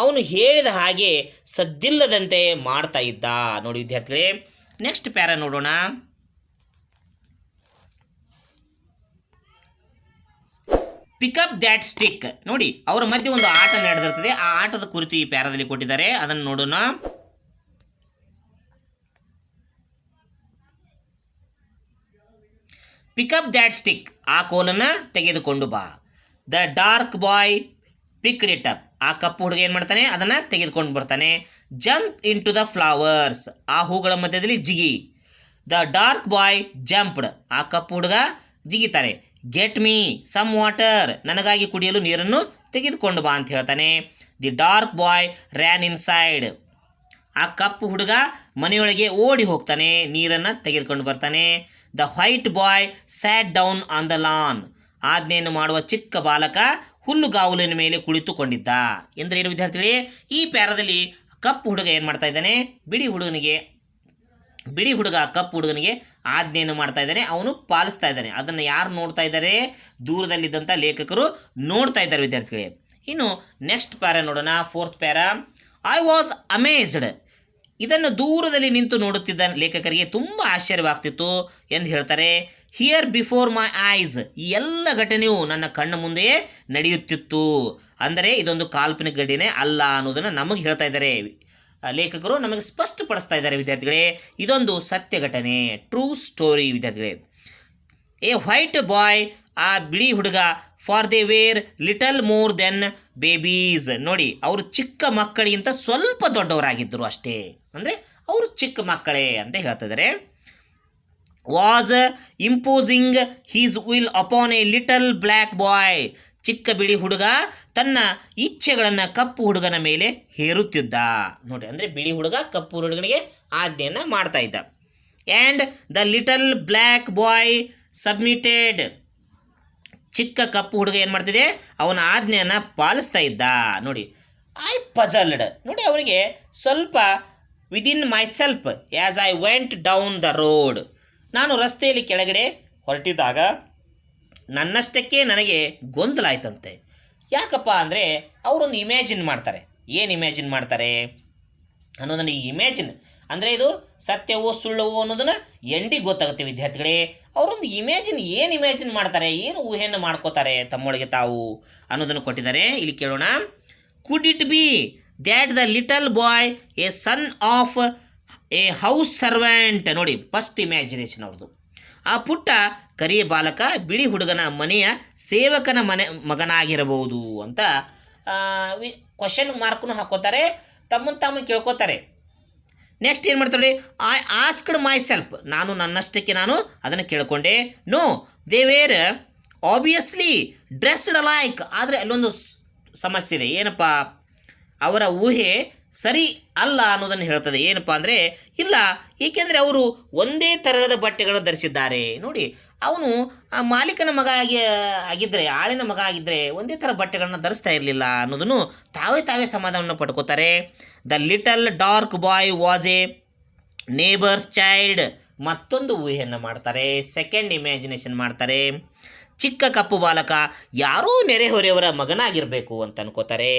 ಅವನು ಹೇಳಿದ ಹಾಗೆ ಸದ್ದಿಲ್ಲದಂತೆ ಮಾಡ್ತಾ ಇದ್ದ. ನೋಡಿ ವಿದ್ಯಾರ್ಥಿಗಳೇ, ನೆಕ್ಸ್ಟ್ ಪ್ಯಾರ ನೋಡೋಣ. Pick up that stick. ನೋಡಿ, ಅವರ ಮಧ್ಯೆ ಒಂದು ಆಟ ನಡೆದಿರ್ತದೆ. ಆ ಆಟದ ಕುರಿತು ಈ ಪ್ಯಾರದಲ್ಲಿ ಕೊಟ್ಟಿದ್ದಾರೆ, ಅದನ್ನು ನೋಡೋಣ. Pick up that stick. ಆ ಕೋಲನ್ನು ತೆಗೆದುಕೊಂಡು ಬಾ. The dark boy pick it up. ಆ ಕಪ್ಪು ಹುಡುಗ ಏನು ಮಾಡ್ತಾನೆ, ಅದನ್ನು ತೆಗೆದುಕೊಂಡು ಬರ್ತಾನೆ. Jump in to the flowers. ಆ ಹೂಗಳ ಮಧ್ಯದಲ್ಲಿ ಜಿಗಿ. The dark boy jumped. ಆ ಕಪ್ಪು ಹುಡುಗ ಜಿಗಿತಾನೆ. Get me some water. ನನಗಾಗಿ ಕುಡಿಯಲು ನೀರನ್ನು ತೆಗೆದುಕೊಂಡು ಬಾ ಅಂತ ಹೇಳ್ತಾನೆ. The dark boy ran inside. ಆ ಕಪ್ಪು ಹುಡುಗ ಮನೆಯೊಳಗೆ ಓಡಿ ಹೋಗ್ತಾನೆ, ನೀರನ್ನು ತೆಗೆದುಕೊಂಡು ಬರ್ತಾನೆ. The white bye sat down on the lawn. ಆಜ್ಞೆಯನ್ನು ಮಾಡುವ ಚಿಕ್ಕ ಬಾಲಕ ಹುಲ್ಲುಗಾವಲಿನ ಮೇಲೆ ಕುಳಿತುಕೊಂಡಿದ್ದ. ಎಂದರೆ ಏನು ವಿದ್ಯಾರ್ಥಿಗಳೇ, ಈ ಪ್ಯಾರದಲ್ಲಿ ಕಪ್ಪು ಹುಡುಗ ಏನು ಮಾಡ್ತಾ ಇದ್ದಾನೆ, ಬಿಳಿ ಹುಡುಗ ಕಪ್ಪು ಹುಡುಗನಿಗೆ ಆಜ್ಞೆಯನ್ನು ಮಾಡ್ತಾ ಇದ್ದಾನೆ, ಅವನು ಪಾಲಿಸ್ತಾ ಇದ್ದಾನೆ. ಅದನ್ನು ಯಾರು ನೋಡ್ತಾ ಇದ್ದಾರೆ, ದೂರದಲ್ಲಿದ್ದಂಥ ಲೇಖಕರು ನೋಡ್ತಾ ಇದ್ದಾರೆ ವಿದ್ಯಾರ್ಥಿಗಳೇ. ಇನ್ನು ನೆಕ್ಸ್ಟ್ ಪ್ಯಾರ ನೋಡೋಣ, fourth para. I was amazed. ಇದನ್ನು ದೂರದಲ್ಲಿ ನಿಂತು ನೋಡುತ್ತಿದ್ದ ಲೇಖಕರಿಗೆ ತುಂಬ ಆಶ್ಚರ್ಯವಾಗ್ತಿತ್ತು ಎಂದು ಹೇಳ್ತಾರೆ. Here before my eyes. ಈ ಎಲ್ಲ ಘಟನೆಯು ನನ್ನ ಕಣ್ಣ ಮುಂದೆಯೇ ನಡೆಯುತ್ತಿತ್ತು. ಅಂದರೆ ಇದೊಂದು ಕಾಲ್ಪನಿಕ ಘಟನೆ ಅಲ್ಲ ಅನ್ನೋದನ್ನು ನಮಗೆ ಹೇಳ್ತಾ ಇದ್ದಾರೆ ಲೇಖಕರು, ನಮಗೆ ಸ್ಪಷ್ಟಪಡಿಸ್ತಾ ಇದ್ದಾರೆ ವಿದ್ಯಾರ್ಥಿಗಳೇ. ಇದೊಂದು ಸತ್ಯ ಘಟನೆ, ಟ್ರೂ ಸ್ಟೋರಿ ವಿದ್ಯಾರ್ಥಿಗಳೇ. ಎ ವೈಟ್ ಬಾಯ್. ಆ ಬಿಳಿ ಹುಡುಗ. For they were little more than babies. ನೋಡಿ, ಅವರು ಚಿಕ್ಕ ಮಕ್ಕಳಿಗಿಂತ ಸ್ವಲ್ಪ ದೊಡ್ಡವರಾಗಿದ್ದರು ಅಷ್ಟೇ. ಅಂದರೆ ಅವರು ಚಿಕ್ಕ ಮಕ್ಕಳೇ ಅಂತ ಹೇಳ್ತಿದ್ದಾರೆ. Was imposing his will upon a little black boy. ಚಿಕ್ಕ ಬಿಳಿ ಹುಡುಗ ತನ್ನ ಇಚ್ಛೆಗಳನ್ನು ಕಪ್ಪು ಹುಡುಗನ ಮೇಲೆ ಹೇರುತ್ತಿದ್ದ. ನೋಡಿ, ಅಂದರೆ ಬಿಳಿ ಹುಡುಗ ಕಪ್ಪು ಹುಡುಗನಿಗೆ ಆಜ್ಞೆಯನ್ನು ಮಾಡ್ತಾ ಇದ್ದ. And the little black boy submitted. ಚಿಕ್ಕ ಕಪ್ಪು ಹುಡುಗ ಏನು ಮಾಡ್ತಿದೆ, ಅವನ ಆಜ್ಞೆಯನ್ನು ಪಾಲಿಸ್ತಾ ಇದ್ದ. ನೋಡಿ, ಐ ಪಜಲ್ಡ್. ನೋಡಿ, ಅವನಿಗೆ ಸ್ವಲ್ಪ within my self as I went down the road. ನಾನು ರಸ್ತೆಯಲ್ಲಿ ಕೆಳಗಡೆ ಹೊರಟಿದ್ದಾಗ ನನ್ನಷ್ಟಕ್ಕೆ ನನಗೆ ಗೊಂದಲ ಆಯ್ತಂತೆ. ಯಾಕಪ್ಪ ಅಂದರೆ ಅವರೊಂದು ಇಮ್ಯಾಜಿನ್ ಮಾಡ್ತಾರೆ. ಏನು ಇಮ್ಯಾಜಿನ್ ಮಾಡ್ತಾರೆ ಅನ್ನೋದನ್ನು, ಈ ಇಮ್ಯಾಜಿನ್ ಅಂದರೆ ಇದು ಸತ್ಯವೋ ಸುಳ್ಳವೋ ಅನ್ನೋದನ್ನು ಎಂಡಿಗೆ ಗೊತ್ತಾಗುತ್ತೆ ವಿದ್ಯಾರ್ಥಿಗಳೇ. ಅವರೊಂದು ಏನು ಇಮ್ಯಾಜಿನ್ ಮಾಡ್ತಾರೆ, ಏನು ಊಹೆಯನ್ನು ಮಾಡ್ಕೋತಾರೆ ತಮ್ಮೊಳಗೆ ತಾವು ಅನ್ನೋದನ್ನು ಕೊಟ್ಟಿದ್ದಾರೆ. ಇಲ್ಲಿ ಕೇಳೋಣ. Could it be that the little boy a son of a house servant. ನೋಡಿ, ಫಸ್ಟ್ ಇಮ್ಯಾಜಿನೇಷನ್ ಅವ್ರದ್ದು. ಆ ಪುಟ್ಟ ಕರಿಯ ಬಾಲಕ ಬಿಳಿ ಹುಡುಗನ ಮನೆಯ ಸೇವಕನ ಮಗನಾಗಿರಬಹುದು ಅಂತ ಕ್ವಶನ್ ಮಾರ್ಕ್ನು ಹಾಕೋತಾರೆ, ತಮ್ಮನ್ನು ತಾವು ಕೇಳ್ಕೋತಾರೆ. ನೆಕ್ಸ್ಟ್ ಏನು ಮಾಡ್ತಾರೆ, ಐ ಆಸ್ಕ್ಡ್ ಮೈ ಸೆಲ್ಫ್. ನನ್ನಷ್ಟಕ್ಕೆ ನಾನು ಅದನ್ನು ಕೇಳಿಕೊಂಡೆ. No, they were obviously dressed alike. ಆದರೆ ಅಲ್ಲೊಂದು ಸಮಸ್ಯೆ ಇದೆ. ಏನಪ್ಪ, ಅವರ ಊಹೆ ಸರಿ ಅಲ್ಲ ಅನ್ನೋದನ್ನು ಹೇಳ್ತದೆ. ಏನಪ್ಪ ಅಂದರೆ, ಇಲ್ಲ, ಏಕೆಂದರೆ ಅವರು ಒಂದೇ ಥರದ ಬಟ್ಟೆಗಳನ್ನು ಧರಿಸಿದ್ದಾರೆ. ನೋಡಿ, ಅವನು ಆ ಮಾಲೀಕನ ಮಗ ಆಗಿದ್ದರೆ, ಆಳಿನ ಮಗ ಆಗಿದ್ದರೆ ಒಂದೇ ಥರ ಬಟ್ಟೆಗಳನ್ನು ಧರಿಸ್ತಾ ಇರಲಿಲ್ಲ ಅನ್ನೋದನ್ನು ತಾವೇ ಸಮಾಧಾನವನ್ನು ಪಡ್ಕೋತಾರೆ. The little dark boy was a neighbour's child. ಮತ್ತೊಂದು ಊಹೆಯನ್ನು ಮಾಡ್ತಾರೆ, ಸೆಕೆಂಡ್ ಇಮ್ಯಾಜಿನೇಷನ್ ಮಾಡ್ತಾರೆ. ಚಿಕ್ಕ ಕಪ್ಪು ಬಾಲಕ ಯಾರೋ ನೆರೆಹೊರೆಯವರ ಮಗನಾಗಿರಬೇಕು ಅಂತ ಅನ್ಕೋತಾರೆ.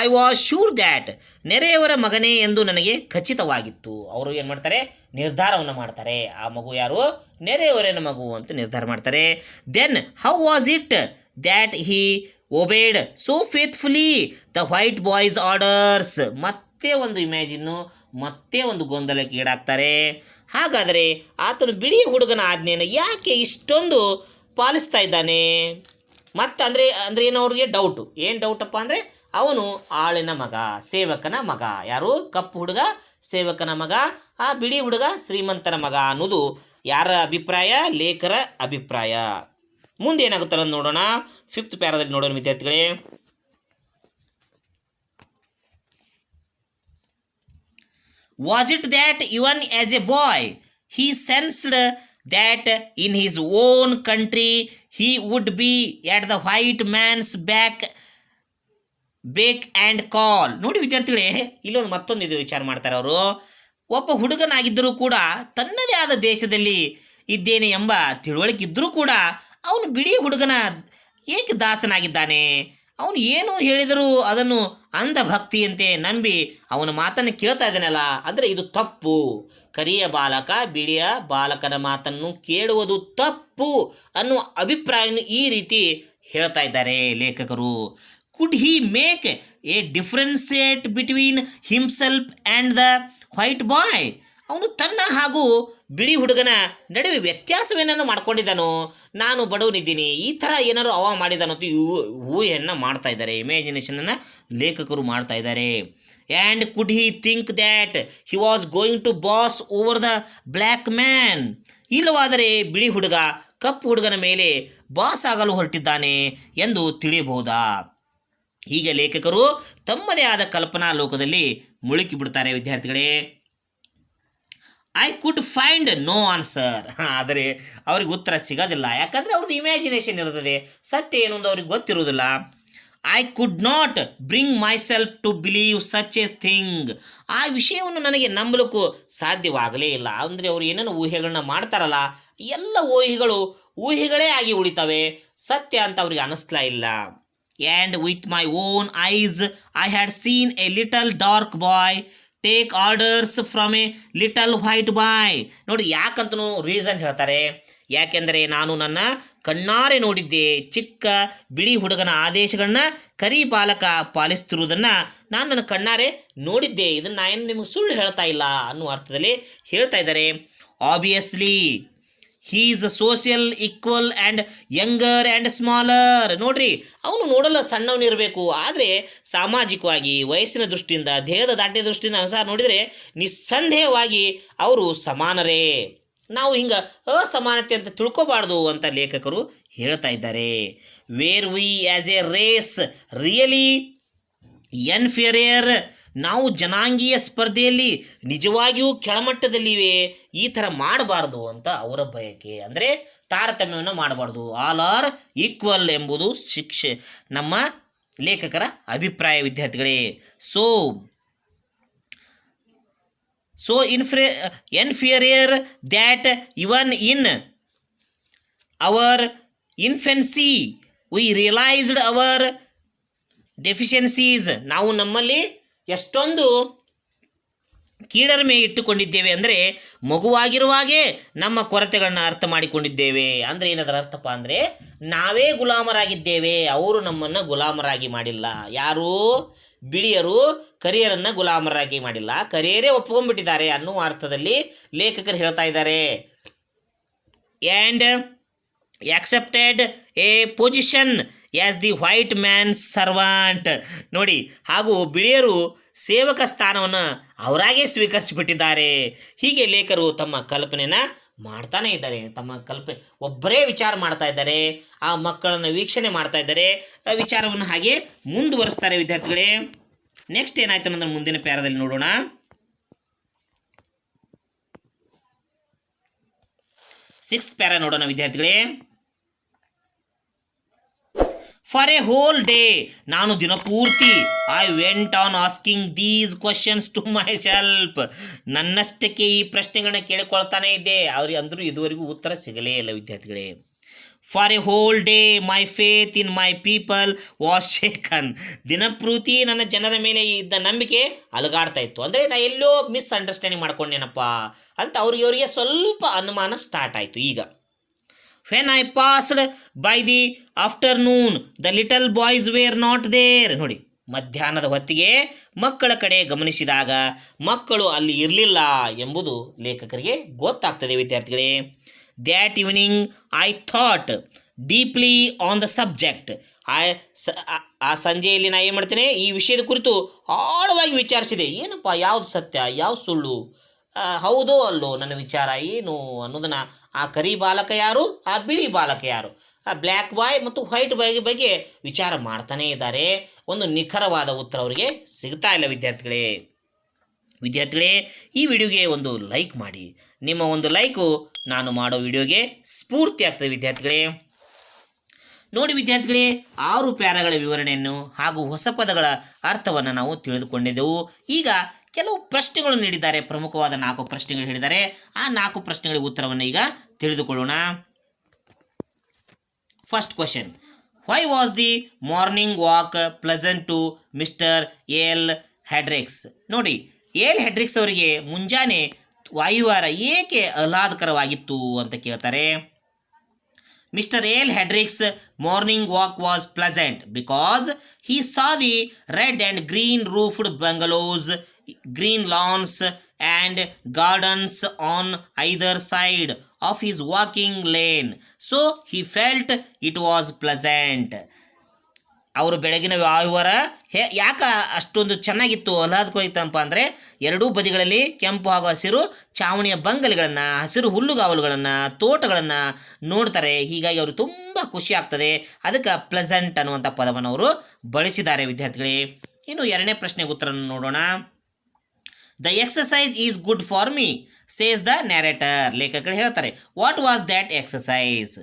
ಐ ವಾಸ್ ಶೂರ್ ದ್ಯಾಟ್, ನೆರೆಯವರ ಮಗನೇ ಎಂದು ನನಗೆ ಖಚಿತವಾಗಿತ್ತು. ಅವರು ಏನು ಮಾಡ್ತಾರೆ, ನಿರ್ಧಾರವನ್ನು ಮಾಡ್ತಾರೆ. ಆ ಮಗು ಯಾರು, ನೆರೆಹೊರೆಯ ಮಗು ಅಂತ ನಿರ್ಧಾರ ಮಾಡ್ತಾರೆ. Then how was it that he obeyed so faithfully the white boy's orders. ಮತ್ತೆ ಒಂದು ಇಮ್ಯಾಜಿನ್ನು, ಮತ್ತೆ ಒಂದು ಗೊಂದಲಕ್ಕೆ ಈಡಾಗ್ತಾರೆ. ಹಾಗಾದರೆ ಆತನು ಬಿಳಿ ಹುಡುಗನ ಆಜ್ಞೆಯನ್ನು ಯಾಕೆ ಇಷ್ಟೊಂದು ಪಾಲಿಸ್ತಾ ಇದ್ದಾನೆ? ಮತ್ತು ಅಂದರೆ ಏನು, ಅವ್ರಿಗೆ ಡೌಟು. ಏನು ಡೌಟಪ್ಪ ಅಂದರೆ ಅವನು ಆಳಿನ ಮಗ, ಸೇವಕನ ಮಗ. ಯಾರು, ಕಪ್ಪು ಹುಡುಗ ಸೇವಕನ ಮಗ, ಆ ಬಿಳಿ ಹುಡುಗ ಶ್ರೀಮಂತನ ಮಗ ಅನ್ನೋದು ಯಾರ ಅಭಿಪ್ರಾಯ, ಲೇಖರ ಅಭಿಪ್ರಾಯ. ಮುಂದೆ ಏನಾಗುತ್ತಲ್ಲ ನೋಡೋಣ, 5th ಪ್ಯಾರಾದಲ್ಲಿ ನೋಡೋಣ ವಿದ್ಯಾರ್ಥಿಗಳೇ. Was it that even as a boy he sensed that in his own country he would be at the white man's beck and call? ನೋಡಿ ವಿದ್ಯಾರ್ಥಿಗಳೇ, ಇಲ್ಲೊಂದು ಮತ್ತೊಂದು ಇದು ವಿಚಾರ ಮಾಡ್ತಾರೆ ಅವರು. ಒಬ್ಬ ಹುಡುಗನಾಗಿದ್ದರೂ ಕೂಡ ತನ್ನದೇ ಆದ ದೇಶದಲ್ಲಿ ಇದ್ದೇನೆ ಎಂಬ ತಿಳುವಳಿಕೆ ಇದ್ದರೂ ಕೂಡ ಅವನು ಬಿಳಿ ಹುಡುಗನ ಏಕೆ ದಾಸನಾಗಿದ್ದಾನೆ? ಅವನು ಏನು ಹೇಳಿದರೂ ಅದನ್ನು ಅಂಧಭಕ್ತಿಯಂತೆ ನಂಬಿ ಅವನ ಮಾತನ್ನು ಕೇಳ್ತಾ ಇದ್ದಾನಲ್ಲ, ಅಂದರೆ ಇದು ತಪ್ಪು. ಕರಿಯ ಬಾಲಕ ಬಿಳಿಯ ಬಾಲಕನ ಮಾತನ್ನು ಕೇಳುವುದು ತಪ್ಪು ಅನ್ನುವ ಅಭಿಪ್ರಾಯವನ್ನು ಈ ರೀತಿ ಹೇಳ್ತಾ ಇದ್ದಾರೆ ಲೇಖಕರು. Could he make a differentiate between himself and the white boy? ಅವನು ತನ್ನ ಹಾಗೂ ಬಿಳಿ ಹುಡುಗನ ನಡುವೆ ವ್ಯತ್ಯಾಸವೇನನ್ನು ಮಾಡ್ಕೊಂಡಿದ್ದಾನೋ, ನಾನು ಬಡವನಿದ್ದೀನಿ, ಈ ಥರ ಏನಾದ್ರು ಅವ ಮಾಡಿದಾನೋ ಅಂತ ಊಹೆಯನ್ನು ಮಾಡ್ತಾ ಇದ್ದಾರೆ, ಇಮ್ಯಾಜಿನೇಷನನ್ನು ಲೇಖಕರು ಮಾಡ್ತಾ ಇದ್ದಾರೆ. And could he think that he was going to boss over the black man? ಇಲ್ಲವಾದರೆ ಬಿಳಿ ಹುಡುಗ ಕಪ್ಪು ಹುಡುಗನ ಮೇಲೆ ಬಾಸ್ ಆಗಲು ಹೊರಟಿದ್ದಾನೆ ಎಂದು ತಿಳಿಯಬಹುದಾ? ಹೀಗೆ ಲೇಖಕರು ತಮ್ಮದೇ ಆದ ಕಲ್ಪನಾ ಲೋಕದಲ್ಲಿ ಮುಳುಗಿ ಬಿಡ್ತಾರೆ ವಿದ್ಯಾರ್ಥಿಗಳೇ. I could find no answer. ಆದರೆ ಅವ್ರಿಗೆ ಉತ್ತರ ಸಿಗೋದಿಲ್ಲ, ಯಾಕಂದರೆ ಅವ್ರದ್ದು ಇಮ್ಯಾಜಿನೇಷನ್ ಇರ್ತದೆ, ಸತ್ಯ ಏನು ಅಂತ ಅವ್ರಿಗೆ ಗೊತ್ತಿರೋದಿಲ್ಲ. I could not bring myself to believe such a thing. ಆ ವಿಷಯವನ್ನು ನನಗೆ ನಂಬಲಿಕ್ಕೂ ಸಾಧ್ಯವಾಗಲೇ ಇಲ್ಲ. ಅಂದರೆ ಅವರು ಏನೇನು ಊಹೆಗಳನ್ನ ಮಾಡ್ತಾರಲ್ಲ, ಎಲ್ಲ ಊಹೆಗಳೇ ಆಗಿ ಉಳಿತವೆ, ಸತ್ಯ ಅಂತ ಅವ್ರಿಗೆ ಅನ್ನಿಸ್ಲಾ ಇಲ್ಲ. And with my own eyes I had seen a little dark boy take orders from a little white boy. ನೋಡಿ, ಯಾಕಂತನೂ ರೀಸನ್ ಹೇಳ್ತಾರೆ. ಯಾಕೆಂದರೆ ನಾನು ನನ್ನ ಕಣ್ಣಾರೆ ನೋಡಿದ್ದೆ, ಚಿಕ್ಕ ಬಿಳಿ ಹುಡುಗನ ಆದೇಶಗಳನ್ನ ಕರಿ ಬಾಲಕ ಪಾಲಿಸ್ತಿರುವುದನ್ನು ನಾನು ನನ್ನ ಕಣ್ಣಾರೆ ನೋಡಿದ್ದೆ. ಇದನ್ನು ಏನು ನಿಮಗೆ ಸುಳ್ಳು ಹೇಳ್ತಾ ಇಲ್ಲ ಅನ್ನುವ ಅರ್ಥದಲ್ಲಿ ಹೇಳ್ತಾ ಇದ್ದಾರೆ. Obviously he is social equal and younger and smaller. ನೋಡ್ರಿ, ಅವನು ನೋಡಲು ಸಣ್ಣವನಿರಬೇಕು, ಆದರೆ ಸಾಮಾಜಿಕವಾಗಿ ವಯಸ್ಸಿನ ದೃಷ್ಟಿಯಿಂದ, ದೇಹದ ದಾಟಿಯ ದೃಷ್ಟಿಯಿಂದ ಅನುಸಾರ ನೋಡಿದರೆ ನಿಸ್ಸಂದೇಹವಾಗಿ ಅವರು ಸಮಾನರೇ. ನಾವು ಹಿಂಗೆ ಅಸಮಾನತೆ ಅಂತ ತಿಳ್ಕೊಬಾರ್ದು ಅಂತ ಲೇಖಕರು ಹೇಳ್ತಾ ಇದ್ದಾರೆ. Were we as a race really inferior? ನಾವು ಜನಾಂಗೀಯ ಸ್ಪರ್ಧೆಯಲ್ಲಿ ನಿಜವಾಗಿಯೂ ಕೆಳಮಟ್ಟದಲ್ಲಿವೆ, ಈ ಥರ ಮಾಡಬಾರ್ದು ಅಂತ ಅವರ ಬಯಕೆ. ಅಂದರೆ ತಾರತಮ್ಯವನ್ನು ಮಾಡಬಾರ್ದು, ಆಲ್ ಆರ್ ಈಕ್ವಲ್ ಎಂಬುದು ನಮ್ಮ ಲೇಖಕರ ಅಭಿಪ್ರಾಯ ವಿದ್ಯಾರ್ಥಿಗಳೇ. So inferior that even in our infancy we realised our deficiencies. ನಾವು ನಮ್ಮಲ್ಲಿ ಎಷ್ಟೊಂದು ಕೀಳರಿಮೆ ಇಟ್ಟುಕೊಂಡಿದ್ದೇವೆ ಅಂದರೆ ಮಗುವಾಗಿರುವಾಗೇ ನಮ್ಮ ಕೊರತೆಗಳನ್ನ ಅರ್ಥ ಮಾಡಿಕೊಂಡಿದ್ದೇವೆ. ಅಂದರೆ ಏನದರ ಅರ್ಥಪ್ಪ ಅಂದರೆ ನಾವೇ ಗುಲಾಮರಾಗಿದ್ದೇವೆ, ಅವರು ನಮ್ಮನ್ನು ಗುಲಾಮರಾಗಿ ಮಾಡಿಲ್ಲ. ಯಾರು? ಬಿಳಿಯರು ಕರಿಯರನ್ನು ಗುಲಾಮರಾಗಿ ಮಾಡಿಲ್ಲ, ಕರಿಯರೇ ಒಪ್ಕೊಂಡ್ಬಿಟ್ಟಿದ್ದಾರೆ ಅನ್ನುವ ಅರ್ಥದಲ್ಲಿ ಲೇಖಕರು ಹೇಳ್ತಾ ಇದ್ದಾರೆ. And accepted a position as the white man's servant. ನೋಡಿ, ಹಾಗೂ ಬಿಳಿಯರು ಸೇವಕ ಸ್ಥಾನವನ್ನು ಅವರಾಗೇ ಸ್ವೀಕರಿಸಿಬಿಟ್ಟಿದ್ದಾರೆ. ಹೀಗೆ ಲೇಖಕರು ತಮ್ಮ ಕಲ್ಪನೆಯನ್ನು ಮಾಡ್ತಾನೆ ಇದ್ದಾರೆ. ತಮ್ಮ ಒಬ್ಬರೇ ವಿಚಾರ ಮಾಡ್ತಾ ಇದ್ದಾರೆ, ಆ ಮಕ್ಕಳನ್ನು ವೀಕ್ಷಣೆ ಮಾಡ್ತಾ ಇದ್ದಾರೆ, ಆ ವಿಚಾರವನ್ನು ಹಾಗೆ ಮುಂದುವರಿಸ್ತಾರೆ ವಿದ್ಯಾರ್ಥಿಗಳೇ. ನೆಕ್ಸ್ಟ್ ಏನಾಯ್ತು ಅನ್ನೋದನ್ನು ಮುಂದಿನ ಪ್ಯಾರಾದಲ್ಲಿ ನೋಡೋಣ. 6th ಪ್ಯಾರಾ ನೋಡೋಣ ವಿದ್ಯಾರ್ಥಿಗಳೇ. ಫಾರ್ ಎ ಹೋಲ್ ಡೇ, ನಾನು ದಿನಪೂರ್ತಿ I went on asking these questions to myself, ನನ್ನಷ್ಟಕ್ಕೆ ಈ ಪ್ರಶ್ನೆಗಳನ್ನ ಕೇಳಿಕೊಳ್ತಾನೆ ಇದ್ದೆ. ಅವ್ರಿಗೆ ಅಂದರೂ ಇದುವರೆಗೂ ಉತ್ತರ ಸಿಗಲೇ ಇಲ್ಲ ವಿದ್ಯಾರ್ಥಿಗಳೇ. For A whole day my faith in my people was shaken, ದಿನಪೂರ್ತಿ ನನ್ನ ಜನರ ಮೇಲೆ ಇದ್ದ ನಂಬಿಕೆ ಅಲುಗಾಡ್ತಾ ಇತ್ತು. ಅಂದರೆ ನಾ ಎಲ್ಲೋ ಮಿಸ್ಅಂಡರ್ಸ್ಟ್ಯಾಂಡಿಂಗ್ ಮಾಡ್ಕೊಂಡೇನಪ್ಪ ಅಂತ ಅವರಿಗೆ ಸ್ವಲ್ಪ ಅನುಮಾನ ಸ್ಟಾರ್ಟ್ ಆಯಿತು. ಈಗ when I passed by the afternoon the little boys were not there, ನೋಡಿ ಮಧ್ಯಾಹ್ನದ ಹೊತ್ತಿಗೆ ಮಕ್ಕಳ ಕಡೆ ಗಮನಿಸಿದಾಗ ಮಕ್ಕಳು ಅಲ್ಲಿ ಇರಲಿಲ್ಲ ಎಂಬುದು ಲೇಖಕರಿಗೆ ಗೊತ್ತಾಗ್ತದೆ ವಿದ್ಯಾರ್ಥಿಗಳೇ. That evening I thought deeply on the subject, ಆ ಸಂಜೆಯಲ್ಲಿ ನಾ ಏನು ಮಾಡ್ತೇನೆ, ಈ ವಿಷಯದ ಕುರಿತು ಆಳವಾಗಿ ವಿಚಾರಿಸಿದೆ. ಏನಪ್ಪ, ಯಾವುದು ಸತ್ಯ, ಯಾವುದು ಸುಳ್ಳು, ಹೌದೋ ಅಲ್ಲೋ ನನ್ನ ವಿಚಾರ ಏನು ಅನ್ನೋದನ್ನು ಆ ಕರಿ ಬಾಲಕ ಯಾರು, ಆ ಬಿಳಿ ಬಾಲಕ ಯಾರು, ಆ ಬ್ಲ್ಯಾಕ್ ಬಾಯ್ ಮತ್ತು ವೈಟ್ ಬಾಯ್ ಬಗ್ಗೆ ವಿಚಾರ ಮಾಡ್ತಾನೇ ಇದ್ದಾರೆ. ಒಂದು ನಿಖರವಾದ ಉತ್ತರ ಅವರಿಗೆ ಸಿಗ್ತಾ ಇಲ್ಲ ವಿದ್ಯಾರ್ಥಿಗಳೇ. ಈ ವಿಡಿಯೋಗೆ ಒಂದು ಲೈಕ್ ಮಾಡಿ. ನಿಮ್ಮ ಒಂದು ಲೈಕು ನಾನು ಮಾಡೋ ವಿಡಿಯೋಗೆ ಸ್ಫೂರ್ತಿ ಆಗ್ತದೆ ವಿದ್ಯಾರ್ಥಿಗಳೇ. ನೋಡಿ ವಿದ್ಯಾರ್ಥಿಗಳೇ, 6 ಪ್ಯಾರಾಗಳ ವಿವರಣೆಯನ್ನು ಹಾಗೂ ಹೊಸ ಪದಗಳ ಅರ್ಥವನ್ನು ನಾವು ತಿಳಿದುಕೊಂಡಿದ್ದೆವು. ಈಗ ಕೆಲವು ಪ್ರಶ್ನೆಗಳು ನೀಡಿದ್ದಾರೆ, ಪ್ರಮುಖವಾದ 4 ಪ್ರಶ್ನೆಗಳು ಹೇಳಿದ್ದಾರೆ. ಆ 4 ಪ್ರಶ್ನೆಗಳಿಗೆ ಉತ್ತರವನ್ನು ಈಗ ತಿಳಿದುಕೊಳ್ಳೋಣ. First question, why was the morning walk pleasant to mister L Hedricks? ನೋಡಿ, ಎಲ್ ಹೆಡ್ರಿಕ್ಸ್ ಅವರಿಗೆ ಮುಂಜಾನೆ ವಾಯುವಾರ ಏಕೆ ಆಹ್ಲಾದಕರವಾಗಿತ್ತು ಅಂತ ಕೇಳ್ತಾರೆ. Mister L Hedricks morning walk was pleasant because he saw the red and green roofed bungalows, green lawns and gardens on either side of his walking lane. So he felt it was pleasant. ಅವರು ಬೆಳಗಿನ ವಾಯುವಾರ ಯಾಕೆ ಅಷ್ಟೊಂದು ಚೆನ್ನಾಗಿತ್ತು, ಆಹ್ಲಾದಕವಾಗಿತ್ತಪ್ಪ ಅಂದರೆ ಎರಡೂ ಬದಿಗಳಲ್ಲಿ ಕೆಂಪು ಹಾಗೂ ಹಸಿರು ಚಾವಣಿಯ ಬಂಗಲೆಗಳನ್ನು, ಹಸಿರು ಹುಲ್ಲುಗಾವಲುಗಳನ್ನು, ತೋಟಗಳನ್ನು ನೋಡ್ತಾರೆ. ಹೀಗಾಗಿ ಅವರು ತುಂಬ ಖುಷಿ ಆಗ್ತದೆ. ಅದಕ್ಕೆ ಪ್ಲೆಸೆಂಟ್ ಅನ್ನುವಂಥ ಪದವನ್ನು ಅವರು ಬಳಸಿದ್ದಾರೆ ವಿದ್ಯಾರ್ಥಿಗಳೇ. ಇನ್ನು 2ನೇ ಪ್ರಶ್ನೆಗೆ ಉತ್ತರವನ್ನು ನೋಡೋಣ. The exercise is good for me says the narrator. ಲೇಖಕರು ಹೇಳ್ತಾರೆ, ವಾಟ್ ವಾಸ್ ದ್ಯಾಟ್ ಎಕ್ಸಸೈಸ್?